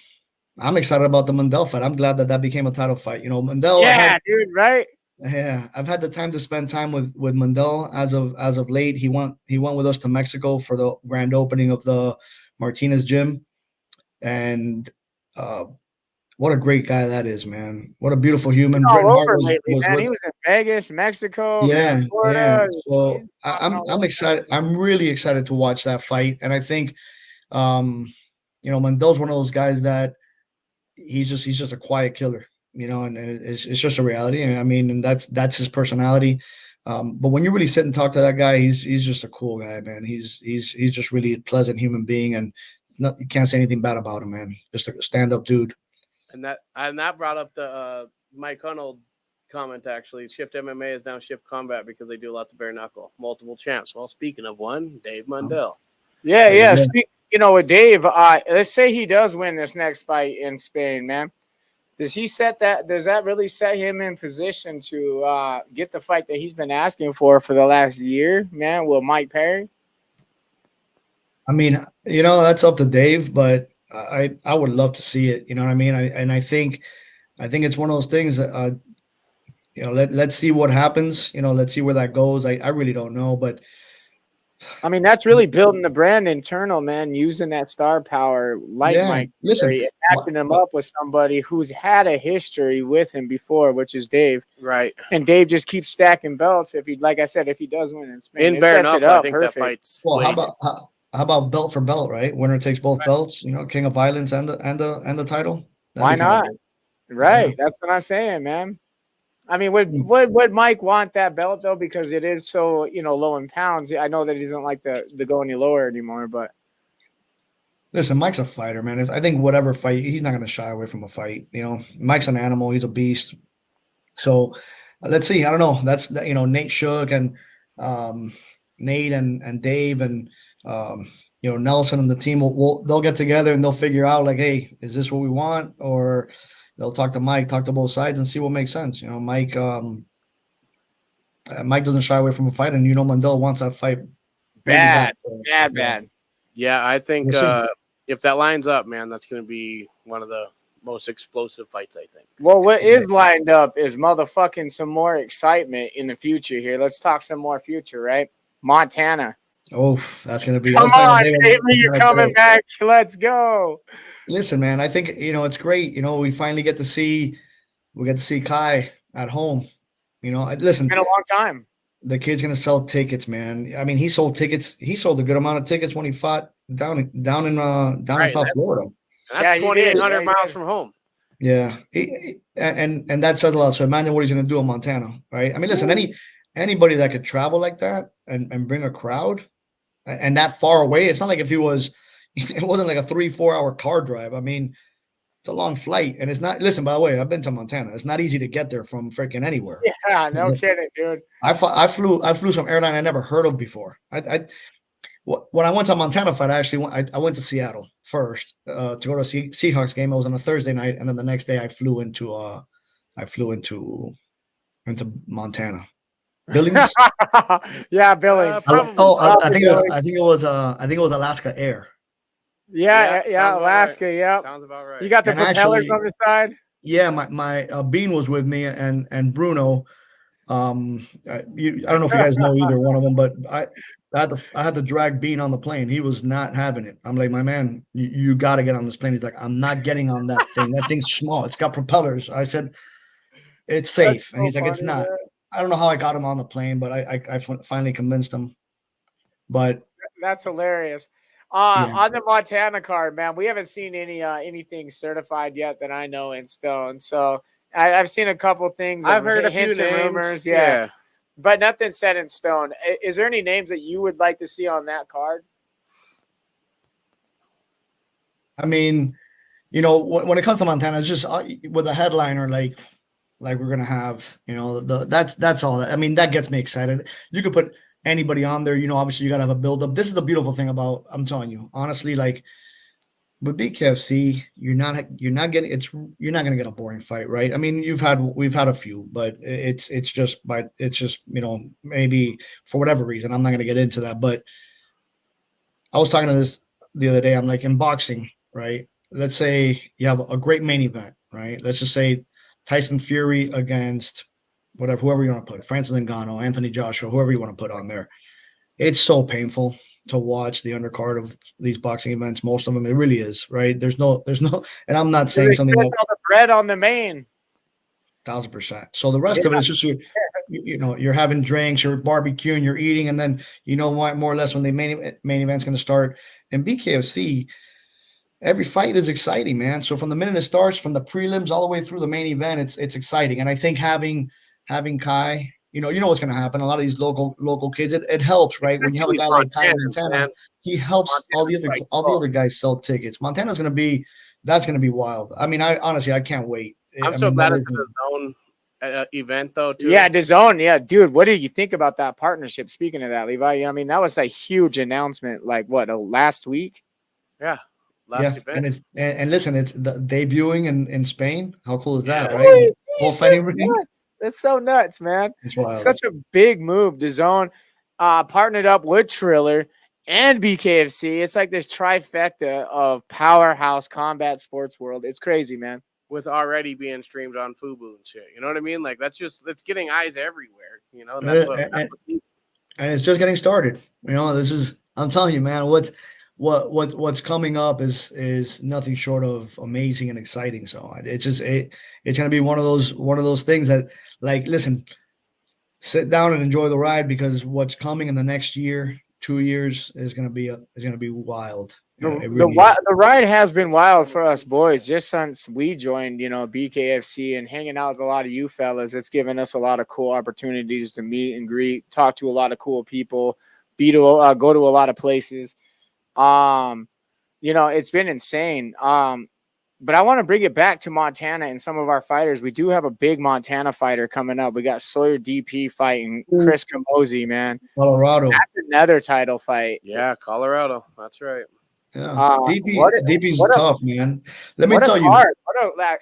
excited about the Mandel fight. I'm glad that became a title fight. Mandel. Yeah, dude, right? Yeah, I've had the time to spend time with Mandel as of late. He went with us to Mexico for the grand opening of the Martinez gym, and what a great guy that is, man! What a beautiful human. Bret All Hart over was lately, man. with. He was in Vegas, Mexico, Yeah, man, yeah. Florida. So He's I'm excited. I'm really excited to watch that fight, and I think, Mandel's one of those guys that he's just a quiet killer, and it's just a reality. And I mean, and that's his personality. But when you really sit and talk to that guy, he's just a cool guy, man. He's just really a pleasant human being, and you can't say anything bad about him, man. Just a stand up dude. And that brought up the Mike Hunold comment. Actually, Shift MMA is now Shift Combat because they do lots of bare knuckle, multiple champs. Well, speaking of one, Dave Mundell. Yeah, yeah. With Dave, let's say he does win this next fight in Spain, man. Does that really set him in position to get the fight that he's been asking for the last year, man, with Mike Perry? I mean, that's up to Dave, but I would love to see it. You know what I mean? I think it's one of those things that, let's see what happens. Let's see where that goes. I really don't know, but I mean, that's really building the brand internal, man, using that star power like Mike Perry and matching him up with somebody who's had a history with him before, which is Dave. Right. And Dave just keeps stacking belts if he does win in Spain. In bare knuckle, I think perfect. That fight's how about belt for belt, right? Winner takes both belts, King of Violence and the title. Why not? Right. Yeah. That's what I'm saying, man. I mean, would Mike want that belt though? Because it is so, low in pounds. I know that he doesn't like to go any lower anymore, but listen, Mike's a fighter, man. I think whatever fight, he's not going to shy away from a fight. Mike's an animal. He's a beast. So let's see. I don't know. That's Nate Shook and Nate and Dave and Nelson and the team they'll get together and they'll figure out like, hey, is this what we want? Or they'll talk to Mike, talk to both sides and see what makes sense. Mike doesn't shy away from a fight, and Mandel wants that fight bad. Yeah, I think if that lines up, man, that's going to be one of the most explosive fights, I think. Well, what is lined up is motherfucking some more excitement in the future here. Let's talk some more future, right? Montana. Oh, that's going to be. Come on, baby, you're coming back. Let's go. Listen, man, I think, it's great. We finally get to see Kai at home. Listen. It's been a long time. The kid's going to sell tickets, man. I mean, he sold tickets. He sold a good amount of tickets when he fought down in South Florida. That's 2,800 miles from home. Yeah. And that says a lot. So imagine what he's going to do in Montana, right? I mean, listen, anybody that could travel like that and bring a crowd and that far away, it's not like it wasn't like a 3-4 hour car drive. I mean, it's a long flight, and it's not. Listen, by the way, I've been to Montana. It's not easy to get there from freaking anywhere. Yeah, no kidding, dude. I flew some airline I never heard of before. When I went to a Montana fight, I went to Seattle first to go to a Seahawks game. It was on a Thursday night, and then the next day I flew into Montana. Billings. Yeah, Billings. I think it was Alaska Air. Yeah, Alaska. Right. Yeah, sounds about right. You got the propellers on the side. Yeah, my Bean was with me and Bruno. I don't know if you guys know either one of them, but I had to drag Bean on the plane. He was not having it. I'm like, my man, you got to get on this plane. He's like, I'm not getting on that thing. That thing's small. It's got propellers. I said, it's safe, and he's like, it's not. Man. I don't know how I got him on the plane, but I finally convinced him. But that's hilarious. Yeah. On the Montana card, man, we haven't seen anything certified yet that I know in stone. So I've seen a couple things. I've heard a few hints and names. rumors, yeah, but nothing set in stone. Is there any names that you would like to see on that card? I mean, you know, when it comes to Montana, it's just with a headliner like we're gonna have, you know, that's all. I mean, that gets me excited. You could put anybody on there. You know, obviously you gotta have a build up. This is the beautiful thing about. I'm telling you, honestly, like with Bkfc, you're not getting you're not gonna get a boring fight, right? I mean, we've had a few, but it's just you know, maybe for whatever reason, I'm not gonna get into that. But I was talking to this the other day. I'm like, in boxing, right? Let's say you have a great main event, right? Let's just say Tyson Fury against whoever you want to put, Francis Ngannou, Anthony Joshua, whoever you want to put on there. It's so painful to watch the undercard of these boxing events. Most of them, it really is, right? There's no, and I'm not saying something like all the bread on the main. 1,000%. So the rest of it is just you know, you're having drinks, you're barbecuing, you're eating, and then you know what, more or less when the main event's going to start. And Bkfc, every fight is exciting, man. So from the minute it starts, from the prelims all the way through the main event, it's exciting. And I think having Kai, you know what's going to happen. A lot of these local kids, it helps, right? When you have a guy like Kai in Montana, he helps all the other guys sell tickets. Montana's going to be wild. I mean, I honestly, I can't wait. I'm so glad it's the zone event though too. Yeah, the zone. Yeah, dude, what did you think about that partnership? Speaking of that, Levi, you know, I mean, that was a huge announcement. Like what, last week? Yeah, last event. And listen, it's debuting in Spain. How cool is that, Yeah. right? That's so nuts, man. It's wild. Such a big move. The zone partnered up with Triller and Bkfc. It's like this trifecta of powerhouse combat sports world. It's crazy, man. With already being streamed on Fubu and shit. You know what I mean? Like it's getting eyes everywhere, you know, and that's and it's just getting started. You know, I'm telling you, man, what's coming up is nothing short of amazing and exciting. So it's gonna be one of those things that, like, listen, sit down and enjoy the ride, because what's coming in the next year, 2 years is gonna be wild. The ride has been wild for us boys just since we joined, you know, Bkfc, and hanging out with a lot of you fellas. It's given us a lot of cool opportunities to meet and greet, talk to a lot of cool people, go to a lot of places. You know, it's been insane. But I want to bring it back to Montana and some of our fighters. We do have a big Montana fighter coming up. We got Sawyer DP fighting Chris Camozzi, man. Colorado. That's another title fight. Yeah, Colorado. That's right. Yeah, DP's tough, man. Let me tell you.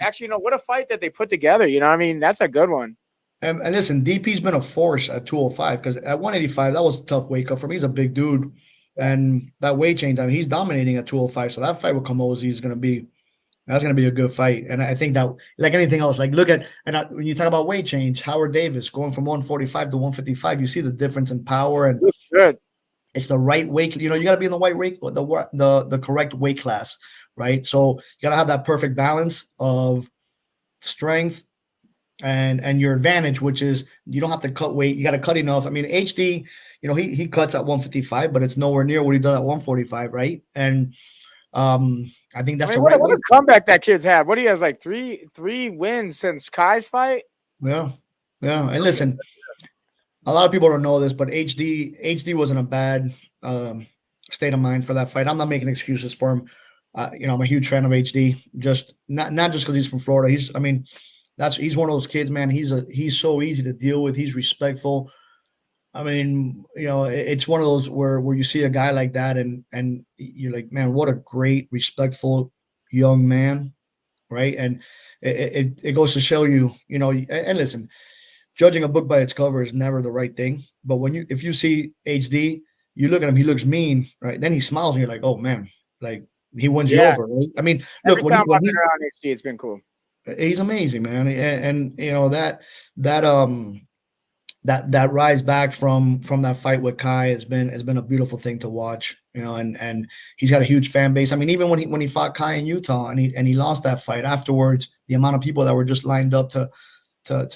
Actually, you know, what a fight that they put together. You know, I mean, that's a good one. And listen, DP's been a force at 205, because at 185, that was a tough wake up for me. He's a big dude, and that weight change, I mean, he's dominating at 205. So that fight with Camozzi is going to be a good fight. And I think that, like anything else, like when you talk about weight change, Howard Davis going from 145 to 155, you see the difference in power, and good. It's the right weight. You know, you got to be in the right weight, the correct weight class, right? So you got to have that perfect balance of strength and your advantage, which is you don't have to cut weight. You got to cut enough. I mean, HD, you know, he cuts at 155, but it's nowhere near what he does at 145, right? And I think that's what a comeback that kid's had. What he has, like three wins since Kai's fight. Yeah. And listen, a lot of people don't know this, but HD wasn't a bad state of mind for that fight. I'm not making excuses for him. You know, I'm a huge fan of HD. Just not just because he's from Florida. He's one of those kids, man. He's so easy to deal with. He's respectful. I mean, you know, it's one of those where you see a guy like that, and you're like, man, what a great, respectful young man, right? And it goes to show you, you know, and listen. Judging a book by its cover is never the right thing. But if you see HD, you look at him, he looks mean, right? Then he smiles and you're like, oh man, like he wins you over, right? I mean, look, when I've been around HD, it's been cool. He's amazing, man. And you know, that rise back from that fight with Kai has been a beautiful thing to watch, you know, and he's got a huge fan base. I mean, even when he fought Kai in Utah and he lost that fight afterwards, the amount of people that were just lined up to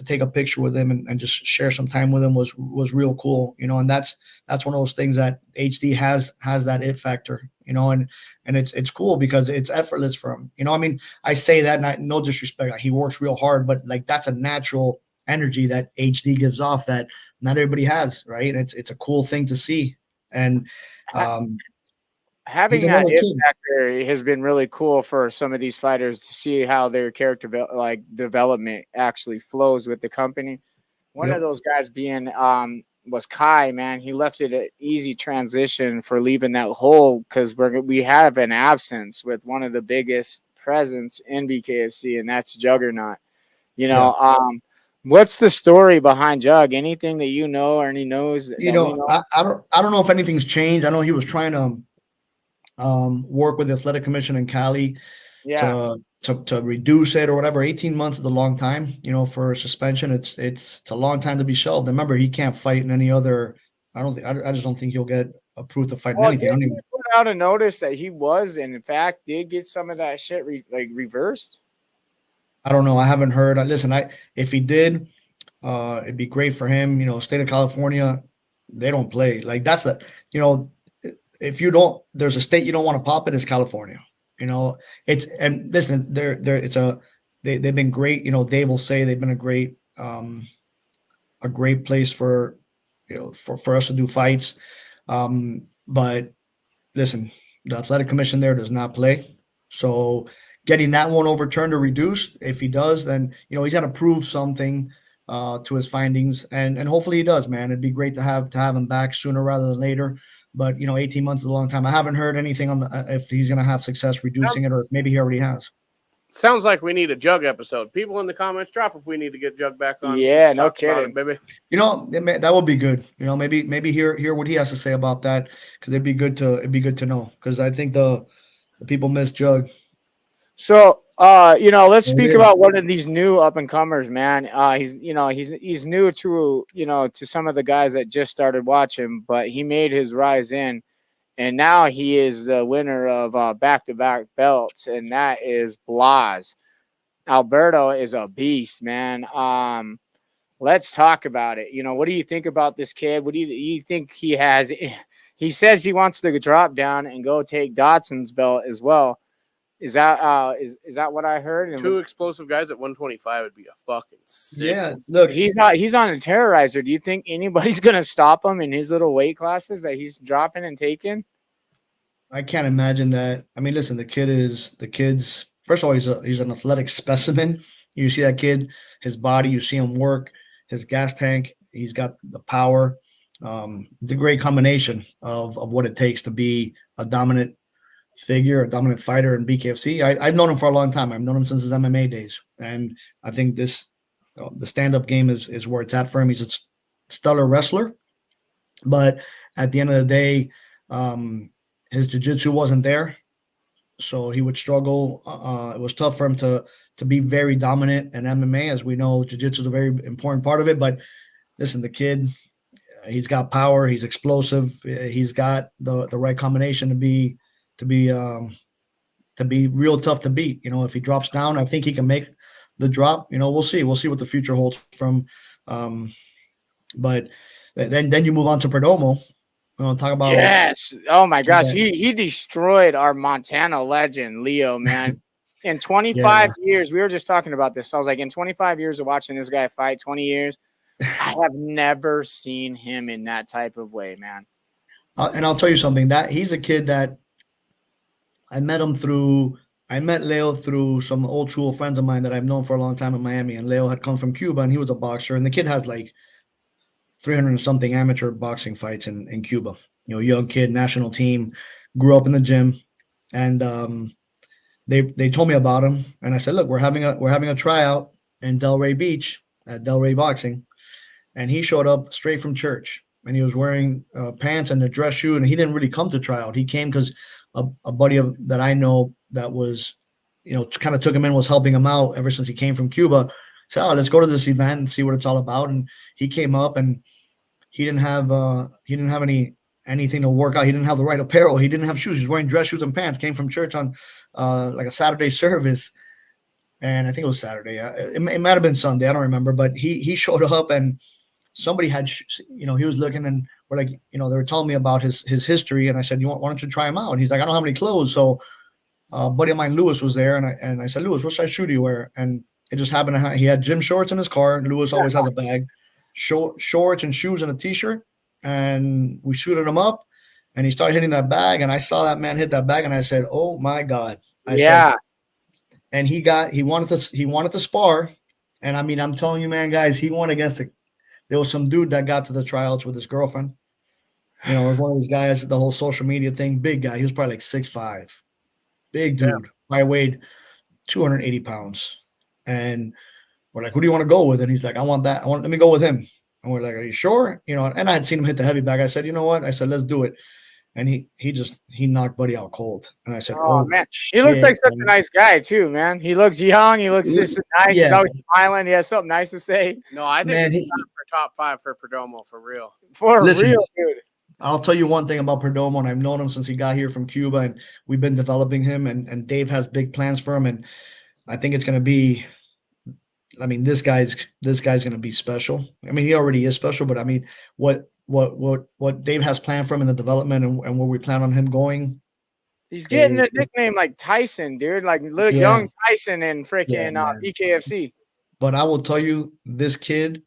take a picture with him and just share some time with him was real cool, you know. And that's one of those things that HD has that it factor, and it's cool because it's effortless for him. I mean, I say that, not no disrespect. Like, he works real hard, but like that's a natural energy that HD gives off that not everybody has, right? And it's a cool thing to see. And he's Having that another it kid. factor has been really cool for some of these fighters to see how their character development actually flows with the company. One of those guys being was Kai, man. He left it an easy transition for leaving that hole because we have an absence with one of the biggest presence in BKFC, and that's Juggernaut. What's the story behind Jug? Anything that you know or any knows that we know? I don't know if anything's changed. I know he was trying to work with the athletic commission in Cali to reduce it or whatever. 18 months is a long time, for suspension. It's a long time to be shelved. Remember, he can't fight in any other. I just don't think he'll get approved to fight in anything. Did he put out a notice that he was, and in fact, did get some of that shit reversed? I don't know. I haven't heard. Listen, if he did, it'd be great for him. State of California, they don't play. Like, that's the, if you don't, there's a state you don't want to pop in, is California. And listen, they've been great. Dave will say they've been a great place for us to do fights. But listen, the athletic commission there does not play. So getting that one overturned or reduced, if he does, then he's got to prove something to his findings, and hopefully he does, man. It'd be great to have him back sooner rather than later. But 18 months is a long time. I haven't heard anything on if he's going to have success reducing it, or if maybe he already has. Sounds like we need a Jug episode. People in the comments, drop if we need to get Jug back on. Yeah, no kidding, baby. That would be good. Maybe hear what he has to say about that, because it'd be good to know, because I think the people miss Jug. So, let's speak about one of these new up and comers, man. He's new to some of the guys that just started watching, but he made his rise in, and now he is the winner of back-to-back belts, and that is Blas. Alberto is a beast, man. Let's talk about it. What do you think about this kid? What do you think he has? He says he wants to drop down and go take Dotson's belt as well. Is that is that what I heard? Two explosive guys at 125 would be a fucking sick. Yeah, look, he's on a terrorizer. Do you think anybody's gonna stop him in his little weight classes that he's dropping and taking? I can't imagine that. I mean, listen, the kid's first of all, he's an athletic specimen. You see that kid, his body, you see him work, his gas tank, he's got the power. It's a great combination of what it takes to be a dominant figure, a dominant fighter in BKFC. I've known him for a long time. I've known him since his MMA days, and I think this the stand-up game is where it's at for him. He's a stellar wrestler, but at the end of the day, his jiu-jitsu wasn't there, so he would struggle. It was tough for him to be very dominant in MMA. As we know, jiu-jitsu is a very important part of it. But listen, the kid, he's got power. He's explosive. He's got the right combination to be real tough to beat. If he drops down, I think he can make the drop. We'll see what the future holds from. But then you move on to Perdomo. Talk about, yes. Oh my gosh, he destroyed our Montana legend, Leo, man. In 25 years, we were just talking about this. I was like, in 25 years of watching this guy fight, 20 years, I have never seen him in that type of way, man. And I'll tell you something, that he's a kid that I met Leo through some old school friends of mine that I've known for a long time in Miami. And Leo had come from Cuba, and he was a boxer. And the kid has like 300 and something amateur boxing fights in Cuba. Young kid, national team, grew up in the gym. And they told me about him. And I said, look, we're having a tryout in Delray Beach at Delray Boxing. And he showed up straight from church. And he was wearing pants and a dress shoe. And he didn't really come to tryout. He came because a buddy that I know that was, kind of took him in, was helping him out ever since he came from Cuba. Said, let's go to this event and see what it's all about. And he came up, and he didn't have anything to work out. He didn't have the right apparel. He didn't have shoes. He was wearing dress shoes and pants. Came from church on like a Saturday service, and I think it was Saturday. It might have been Sunday. I don't remember. But he showed up, and somebody had, he was looking, and we're like, they were telling me about his history, and I said, why don't you try him out? And he's like, I don't have any clothes. So a buddy of mine, Lewis, was there, and I said, Lewis, what size shoe do you wear? And it just happened he had gym shorts in his car. Lewis always has a bag, shorts and shoes and a t-shirt, and we suited him up, and he started hitting that bag, and I saw that man hit that bag, and I said, oh my God. I said, and he wanted to spar, and I mean, I'm telling you, man, guys, he won against there was some dude that got to the tryouts with his girlfriend. It was one of these guys, the whole social media thing, big guy. He was probably like 6'5", big dude. I weighed 280 pounds. And we're like, who do you want to go with? And he's like, I want that. Let me go with him. And we're like, are you sure? And I had seen him hit the heavy bag. I said, you know what? I said, let's do it. And he knocked Buddy out cold. And I said, oh man, he looks like such a nice guy too, man. He looks young. He looks just nice. Yeah. He's always smiling. He has something nice to say. No, I think it's time for top 5 for Perdomo, for real. Listen, real, dude. I'll tell you one thing about Perdomo, and I've known him since he got here from Cuba, and we've been developing him, and Dave has big plans for him, and I think it's going to be, I mean, this guy's going to be special. I mean, he already is special, but I mean, what Dave has planned for him in the development and where we plan on him going. He's getting a nickname like Tyson, dude, like young Tyson in freaking BKFC. But I will tell you, this kid,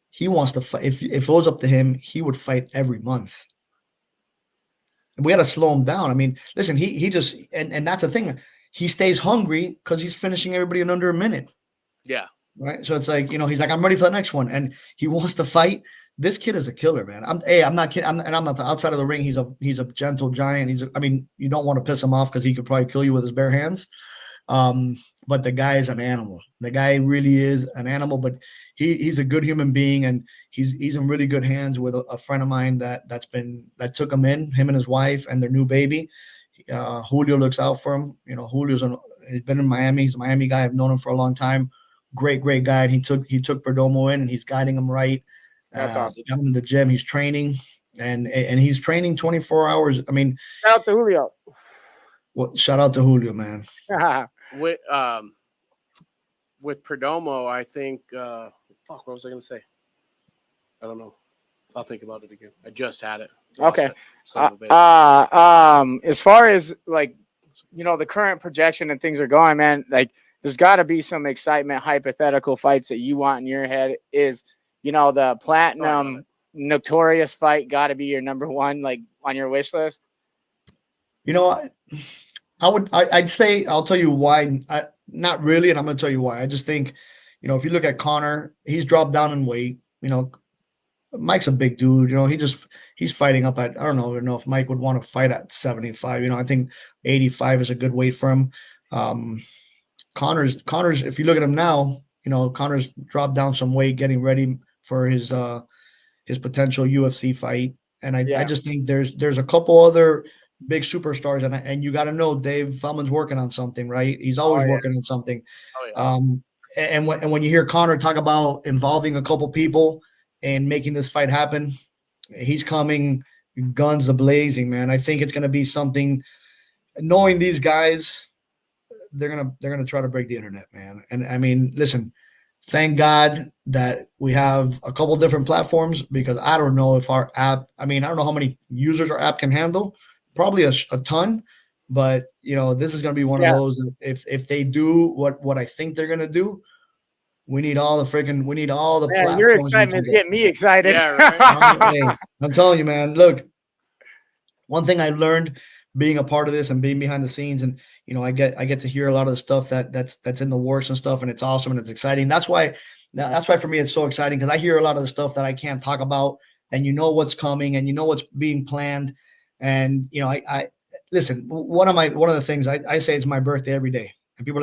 he wants to fight. If it was up to him, he would fight every month. And we got to slow him down. I mean, listen, he just, and that's the thing. He stays hungry because he's finishing everybody in under a minute. Yeah. Right. So it's like, he's like, I'm ready for the next one. And he wants to fight. This kid is a killer, man. I'm not kidding. I'm not outside of the ring. He's a gentle giant. You don't want to piss him off because he could probably kill you with his bare hands. But the guy is an animal. The guy really is an animal, but he's a good human being, and he's in really good hands with a friend of mine that took him and his wife and their new baby. Julio looks out for him. He's been in Miami. He's a Miami guy. I've known him for a long time. Great guy. And he took Perdomo in, and he's guiding him right. That's awesome. They got him in the gym. He's training, and he's training 24 hours. I mean, shout out to Julio. Shout out to Julio, man. With Perdomo, I think. What was I going to say? I don't know. I'll think about it again. I just had it. Okay. As far as like, the current projection and things are going, man, like there's got to be some excitement, hypothetical fights that you want in your head. Is the Platinum Notorious fight got to be your number one, like on your wish list? I'd say, I'll tell you why. Not really, and I'm going to tell you why. I just think, if you look at Conor, he's dropped down in weight. Mike's a big dude. He's fighting up at, I don't know if Mike would want to fight at 75. I think 85 is a good weight for him. Conor's, if you look at him now, Conor's dropped down some weight, getting ready for his potential UFC fight. And I just think there's a couple other big superstars, and you got to know Dave Feldman's working on something, right? He's always working on something. And when you hear Conor talk about involving a couple people and making this fight happen, he's coming guns a-blazing, man. I think it's going to be something. Knowing these guys, they're gonna try to break the internet, man. And I mean, listen, thank God that we have a couple different platforms, because I don't know if our app. I mean, I don't know how many users our app can handle. Probably a ton, but this is going to be one of those. If they do what I think they're going to do, we need all the platforms. Your excitement's getting me excited. Yeah, right. I'm telling you, man. Look, one thing I learned being a part of this and being behind the scenes, and I get to hear a lot of the stuff that's in the works and stuff, and it's awesome and it's exciting. That's why for me it's so exciting, because I hear a lot of the stuff that I can't talk about, and what's coming, and what's being planned. And I listen. One of the things I say it's my birthday every day, and people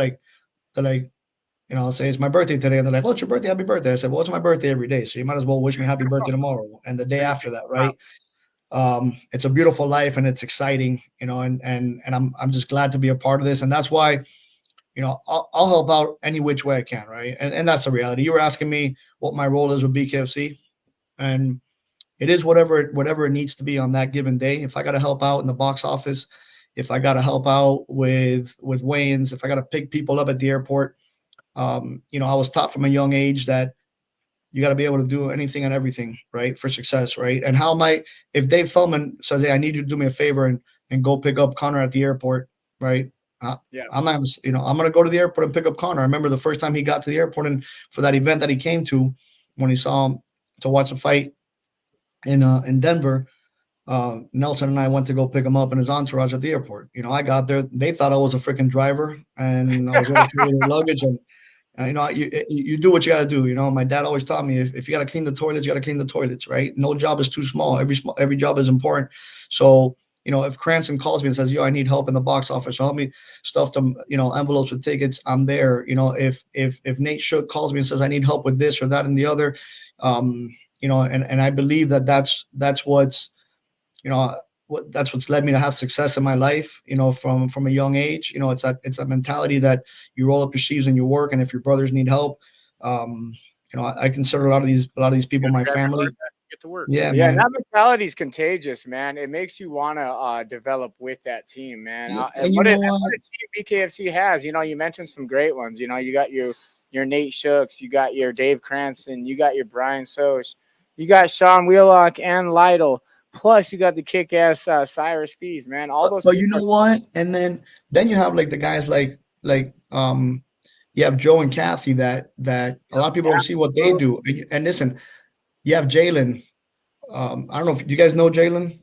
I'll say it's my birthday today, and they're like, "Oh, it's your birthday, happy birthday." I said, "Well, it's my birthday every day, so you might as well wish me happy birthday tomorrow and the day after that, right?" It's a beautiful life, and it's exciting, and I'm just glad to be a part of this, and that's why, I'll help out any which way I can, right? And that's the reality. You were asking me what my role is with BKFC, and it is whatever it needs to be on that given day. If I got to help out in the box office, if I got to help out with weigh-ins, if I got to pick people up at the airport, I was taught from a young age that you got to be able to do anything and everything, right, for success, right? And how am I, if Dave Feldman says, hey, I need you to do me a favor and go pick up Connor at the airport, right? Yeah. I'm not, I'm going to go to the airport and pick up Connor. I remember the first time he got to the airport and for that event that he came to, when he saw him to watch a fight in Denver, Nelson and I went to go pick him up in his entourage at the airport. I got there. They thought I was a freaking driver and I was going to carry their luggage. And, you do what you got to do. My dad always taught me if you got to clean the toilets, you got to clean the toilets, right? No job is too small. Every job is important. So, if Cranston calls me and says, yo, I need help in the box office, so help me stuff them, envelopes with tickets, I'm there. If Nate Shook calls me and says, I need help with this or that and the other, and I believe that's what's, that's what's led me to have success in my life, from a young age. It's a mentality that you roll up your sleeves and you work. And if your brothers need help, I consider a lot of these people my family. Get to work. Yeah, Yeah, man. that mentality is contagious, man. It makes you want to develop with that team, man. And What a team BKFC has. You mentioned some great ones. You got your Nate Shooks, you got your Dave Cranston, you got your Brian Soch, you got Sean Wheelock and Lytle. Plus, you got the kick-ass Cyrus Fees, man. All those. But you know what? And then you have like the guys like you have Joe and Kathy that a lot of people don't see what they do. And listen, you have Jalen. I don't know if you guys know Jalen.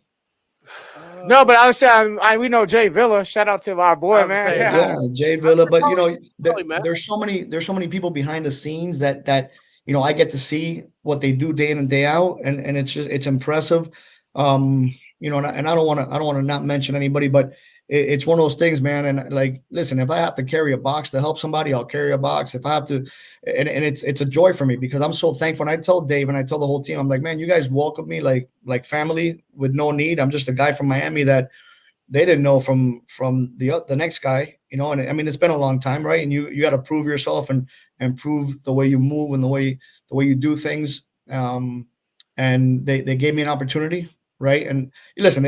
No, but I was saying we know Jay Villa. Shout out to our boy, man. Yeah, Jay Villa. But there's so many people behind the scenes that I get to see what they do day in and day out, and it's impressive. And I don't want to not mention anybody, but it's one of those things, man. And like, listen, if I have to carry a box to help somebody, I'll carry a box. If I have to, and it's a joy for me because I'm so thankful. And I tell Dave and I tell the whole team, I'm like, man, you guys welcome me like family with no need. I'm just a guy from Miami that they didn't know from the next guy, and I mean, it's been a long time, right? And you got to prove yourself and prove the way you move and the way you do things. And they gave me an opportunity. Right. And listen,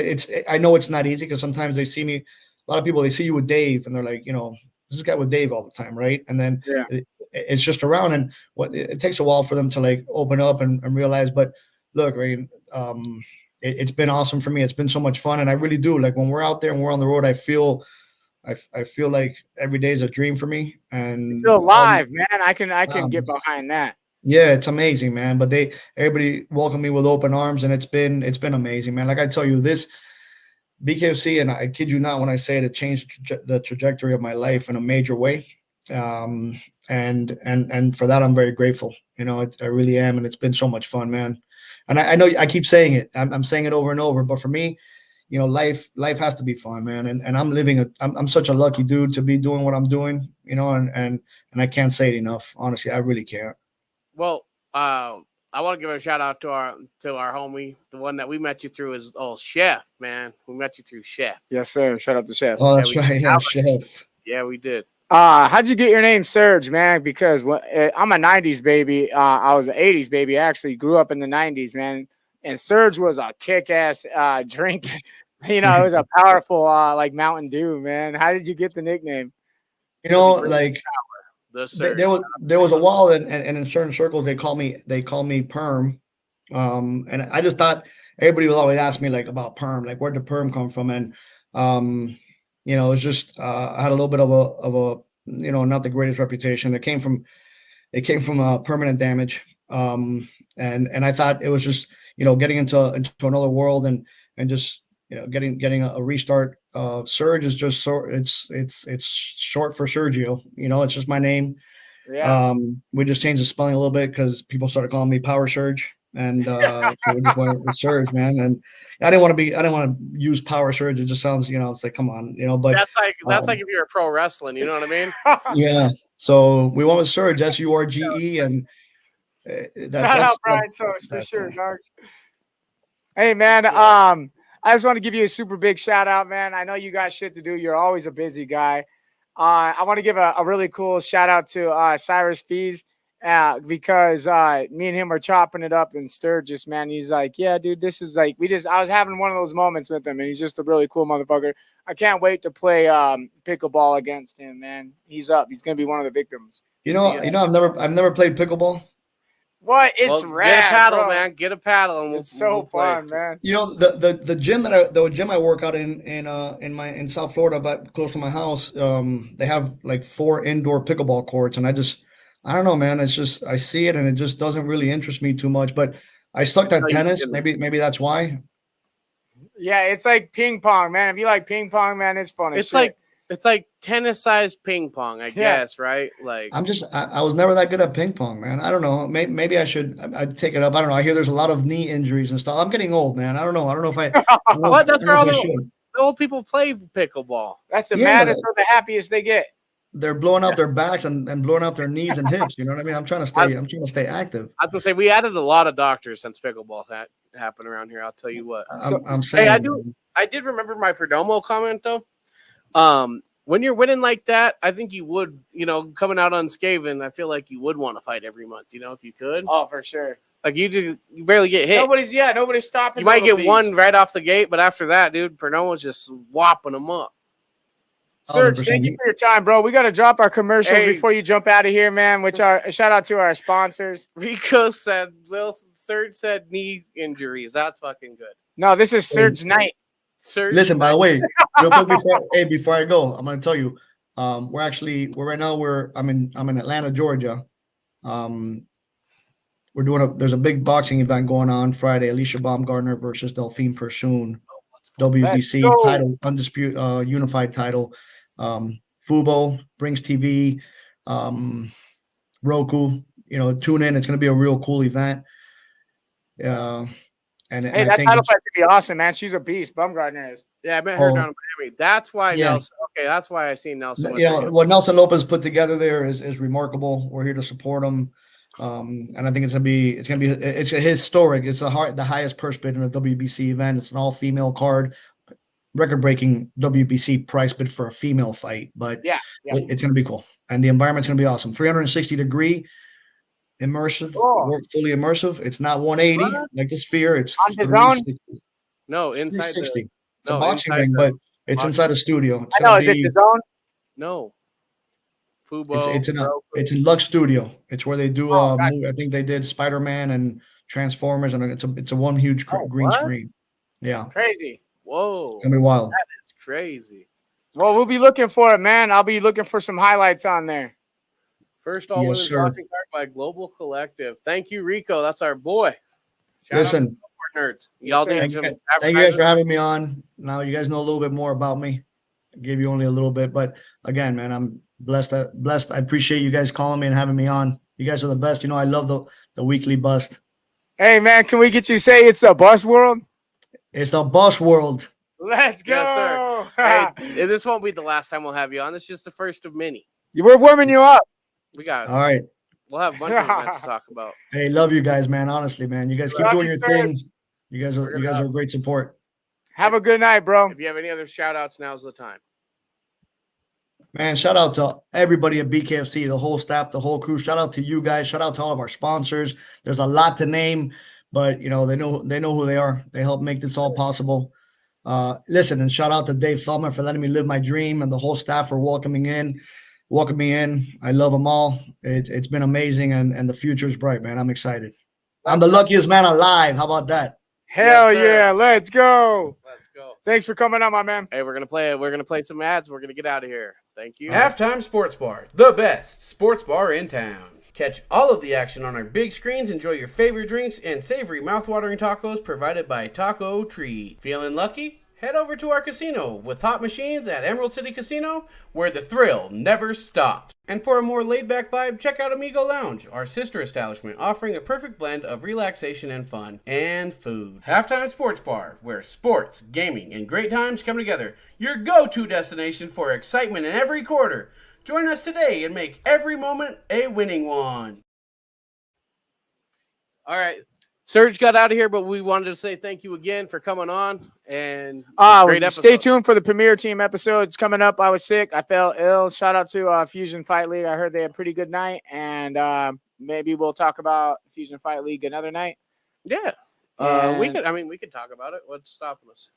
I know it's not easy because sometimes they see me, a lot of people, they see you with Dave and they're like, this is guy with Dave all the time. Right. And then it's just around and it takes a while for them to like open up and realize. But look, right, it's been awesome for me. It's been so much fun. And I really do. Like when we're out there and we're on the road, I feel like every day is a dream for me. And you feel alive, man. I can get behind that. Yeah, it's amazing, man. But everybody welcomed me with open arms, and it's been amazing, man. Like I tell you, this BKFC, and I kid you not when I say it changed the trajectory of my life in a major way. And for that, I'm very grateful. I really am, and it's been so much fun, man. And I know I keep saying it. I'm saying it over and over, but for me, life has to be fun, man. And I'm such a lucky dude to be doing what I'm doing, and I can't say it enough. Honestly, I really can't. Well, I want to give a shout out to our homie. The one that we met you through is Chef, man. We met you through Chef. Yes, sir. Shout out to Chef. Oh, that's right. Yeah, Chef. Yeah, we did. How'd you get your name Surge, man? Because I'm a 90s baby. I was an 80s baby. I actually grew up in the 90s, man. And Surge was a kick-ass drink. It was a powerful like Mountain Dew, man. How did you get the nickname? Like there was a while and in certain circles they call me Perm. And I just thought everybody would always ask me like about Perm, like where'd the Perm come from? And it was just I had a little bit of a not the greatest reputation. It came from permanent damage. And I thought it was just getting into another world and just getting a restart. Surge is just it's short for Sergio. It's just my name. Yeah. We just changed the spelling a little bit because people started calling me Power Surge, and so we just went with Surge, man. And I didn't want to use Power Surge. It just sounds, it's like, come on, But that's like if you're a pro wrestling, you know what I mean? Yeah. So we went with Surge, SURGE, and that's Brian Soch for sure, dog. Hey, man. I just want to give you a super big shout out, man. I know you got shit to do. You're always a busy guy. I want to give a really cool shout out to Cyrus Fees because me and him are chopping it up in Sturgis, man. He's like, yeah, dude, this is like, I was having one of those moments with him, and he's just a really cool motherfucker. I can't wait to play pickleball against him, man. He's up. He's going to be one of the victims. I've never played pickleball. What? It's Well, rad, get a paddle, bro. man. Get a paddle, and It's so play. fun, man. You know, the gym I work out in South Florida, but close to my house, they have like 4 indoor pickleball courts, and I don't know, man. It's just I see it and it just doesn't really interest me too much. But I sucked at No, you tennis. didn't. Maybe that's why. Yeah, it's like ping pong, man. If you like ping pong, man, it's fun. As shit. It's like tennis-sized ping pong, I guess, right? Like I was never that good at ping pong, man. I don't know. Maybe I'd take it up. I don't know. I hear there's a lot of knee injuries and stuff. I'm getting old, man. I don't know. I don't know if I. what? That's where all I the should. old people play pickleball. That's the Yeah, maddest or the happiest they get. they're blowing out their backs and blowing out their knees and hips. You know what I mean? I'm trying to stay active. I was gonna say we added a lot of doctors since pickleball happened around here. I'll tell you what. I'm saying. Hey, I did remember my Perdomo comment though. When you're winning like that, I think you would, coming out unscathed. I feel like you would want to fight every month. If you could. Oh, for sure. Like you barely get hit. Nobody's stopping. You might get one right off the gate, but after that, dude, Perdomo's just whopping them up. Surge, 100%. thank you for your time, bro. We got to drop our commercials Hey. before you jump out of here, man. Shout out to our sponsors. Rico said, Lil Surge said knee injuries. That's fucking good. No, this is Surge Night. Surge. Listen, by the way, real quick before I go, I'm gonna tell you, I'm in Atlanta, Georgia. There's a big boxing event going on Friday. Alicia Baumgartner versus Delphine Persoon, WBC title, undisputed, unified title. Fubo brings TV, Roku. Tune in. It's gonna be a real cool event. And Hey, I that think title fight could be awesome, man. She's a beast. Baumgartner is. Yeah, I met her Oh. down in Miami. That's why Yeah. Nelson. Okay, that's why I seen Nelson. what Nelson Lopez put together there is remarkable. We're here to support him, and I think it's historic. It's the highest purse bid in a WBC event. It's an all female card, record breaking WBC price bid for a female fight. But Yeah. it's going to be cool, and the environment's going to be awesome. 360-degree immersive, fully immersive. It's not 180 like the Sphere. It's On his own? 360. No, It's inside 360. the. It's a boxing ring, but it's inside a studio. It's I know. gonna Is it be- the zone? No. Fubo. It's in Lux Studio. It's where they do gotcha. movie. I think they did Spider-Man and Transformers, and it's a one huge green what? screen. Yeah, Crazy. Whoa. it's gonna be wild. That is crazy. Well, we'll be looking for it, man. I'll be looking for some highlights on there. First all Yes, women's sir. boxing card by Global Collective. Thank you, Rico. That's our boy. Shout out Listen, to Sport Nerds. Y'all sir. need thank some you guys for advertising? having me on. Now you guys know a little bit more about me. I gave you only a little bit, but again, man, I'm blessed. I appreciate you guys calling me and having me on. You guys are the best. I love the weekly bust. Hey, man, can we get you to say it's a bus world? It's a bus world. Let's go. Yes, sir. Hey, this won't be the last time we'll have you on. It's just the first of many. We're warming you up. All right. We'll have a bunch of events to talk about. Hey, love you guys, man. Honestly, man, you guys keep Love doing you, your sir. thing. You guys are great support. Have a good night, bro. If you have any other shout outs, now's the time. Man, shout out to everybody at BKFC, the whole staff, the whole crew. Shout out to you guys. Shout out to all of our sponsors. There's a lot to name, but they know who they are. They help make this all possible. Listen, and shout out to Dave Feldman for letting me live my dream, and the whole staff for welcoming me in. I love them all. It's been amazing, and the future is bright, man. I'm excited. I'm the luckiest man alive. How about that? Hell Yes, sir. yeah. Let's go. Let's go. Thanks for coming on, my man. Hey, we're gonna play some ads. We're gonna get out of here. Thank you. Halftime Sports Bar, the best sports bar in town. Catch all of the action on our big screens, enjoy your favorite drinks, and savory mouthwatering tacos provided by Taco Treat. Feeling lucky? Head over to our casino with hot machines at Emerald City Casino, where the thrill never stops. And for a more laid-back vibe, check out Amigo Lounge, our sister establishment, offering a perfect blend of relaxation and fun, and food. Halftime Sports Bar, where sports, gaming, and great times come together. Your go-to destination for excitement in every quarter. Join us today and make every moment a winning one. All right. Surge got out of here, but we wanted to say thank you again for coming on. And great episode. Stay tuned for the Premier Team episodes coming up. I was sick. I felt ill. Shout out to Fusion Fight League. I heard they had a pretty good night, and maybe we'll talk about Fusion Fight League another night. Yeah. We could talk about it. What's stopping us?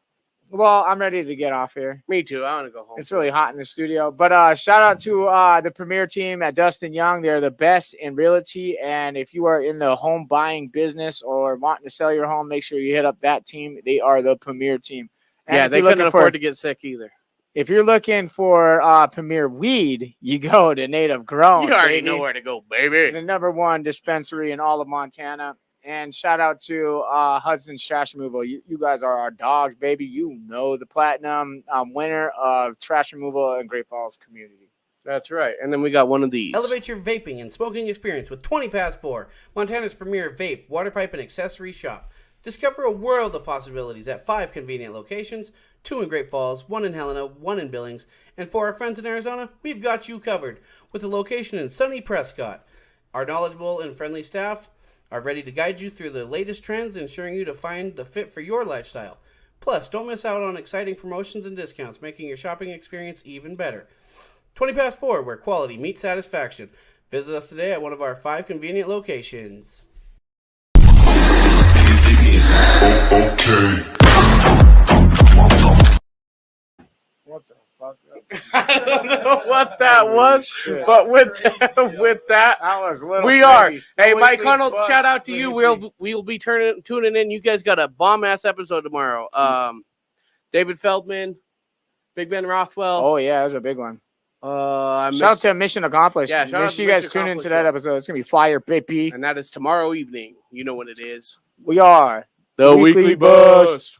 Well, I'm ready to get off here. Me too. I want to go home. It's really hot in the studio. But shout out to the premier team at Dustin Young. They're the best in realty. And if you are in the home buying business or wanting to sell your home, make sure you hit up that team. They are the premier team. And Yeah, they couldn't afford to get sick either. If you're looking for premier weed, you go to Native Grown. You already know where to go, baby. The #1 dispensary in all of Montana. And shout out to Hudson's Trash Removal. You guys are our dogs, baby. You know the platinum winner of trash removal in Great Falls community. That's right. And then we got one of these. Elevate your vaping and smoking experience with 20 Past 4, Montana's premier vape, water pipe, and accessory shop. Discover a world of possibilities at 5 convenient locations, 2 in Great Falls, 1 in Helena, 1 in Billings, and for our friends in Arizona, we've got you covered with a location in sunny Prescott. Our knowledgeable and friendly staff are ready to guide you through the latest trends, ensuring you to find the fit for your lifestyle. Plus, don't miss out on exciting promotions and discounts, making your shopping experience even better. 20 Past 4, where quality meets satisfaction. Visit us today at one of our 5 convenient locations. What the fuck? I don't know what that was, but with that, was little. we are. Babies. Hey, Weekly Mike Hunnell, Bus shout out to you. Baby. We'll be tuning in. You guys got a bomb ass episode tomorrow. David Feldman, Big Ben Rothwell. Oh yeah, that was a big one. Shout Shout out to Mission Accomplished. Yeah, Make shout out sure to you guys Mission tune into Accomplished. that episode. It's gonna be fire, baby. and that is tomorrow evening. You know what it is. We are The Weekly Bust.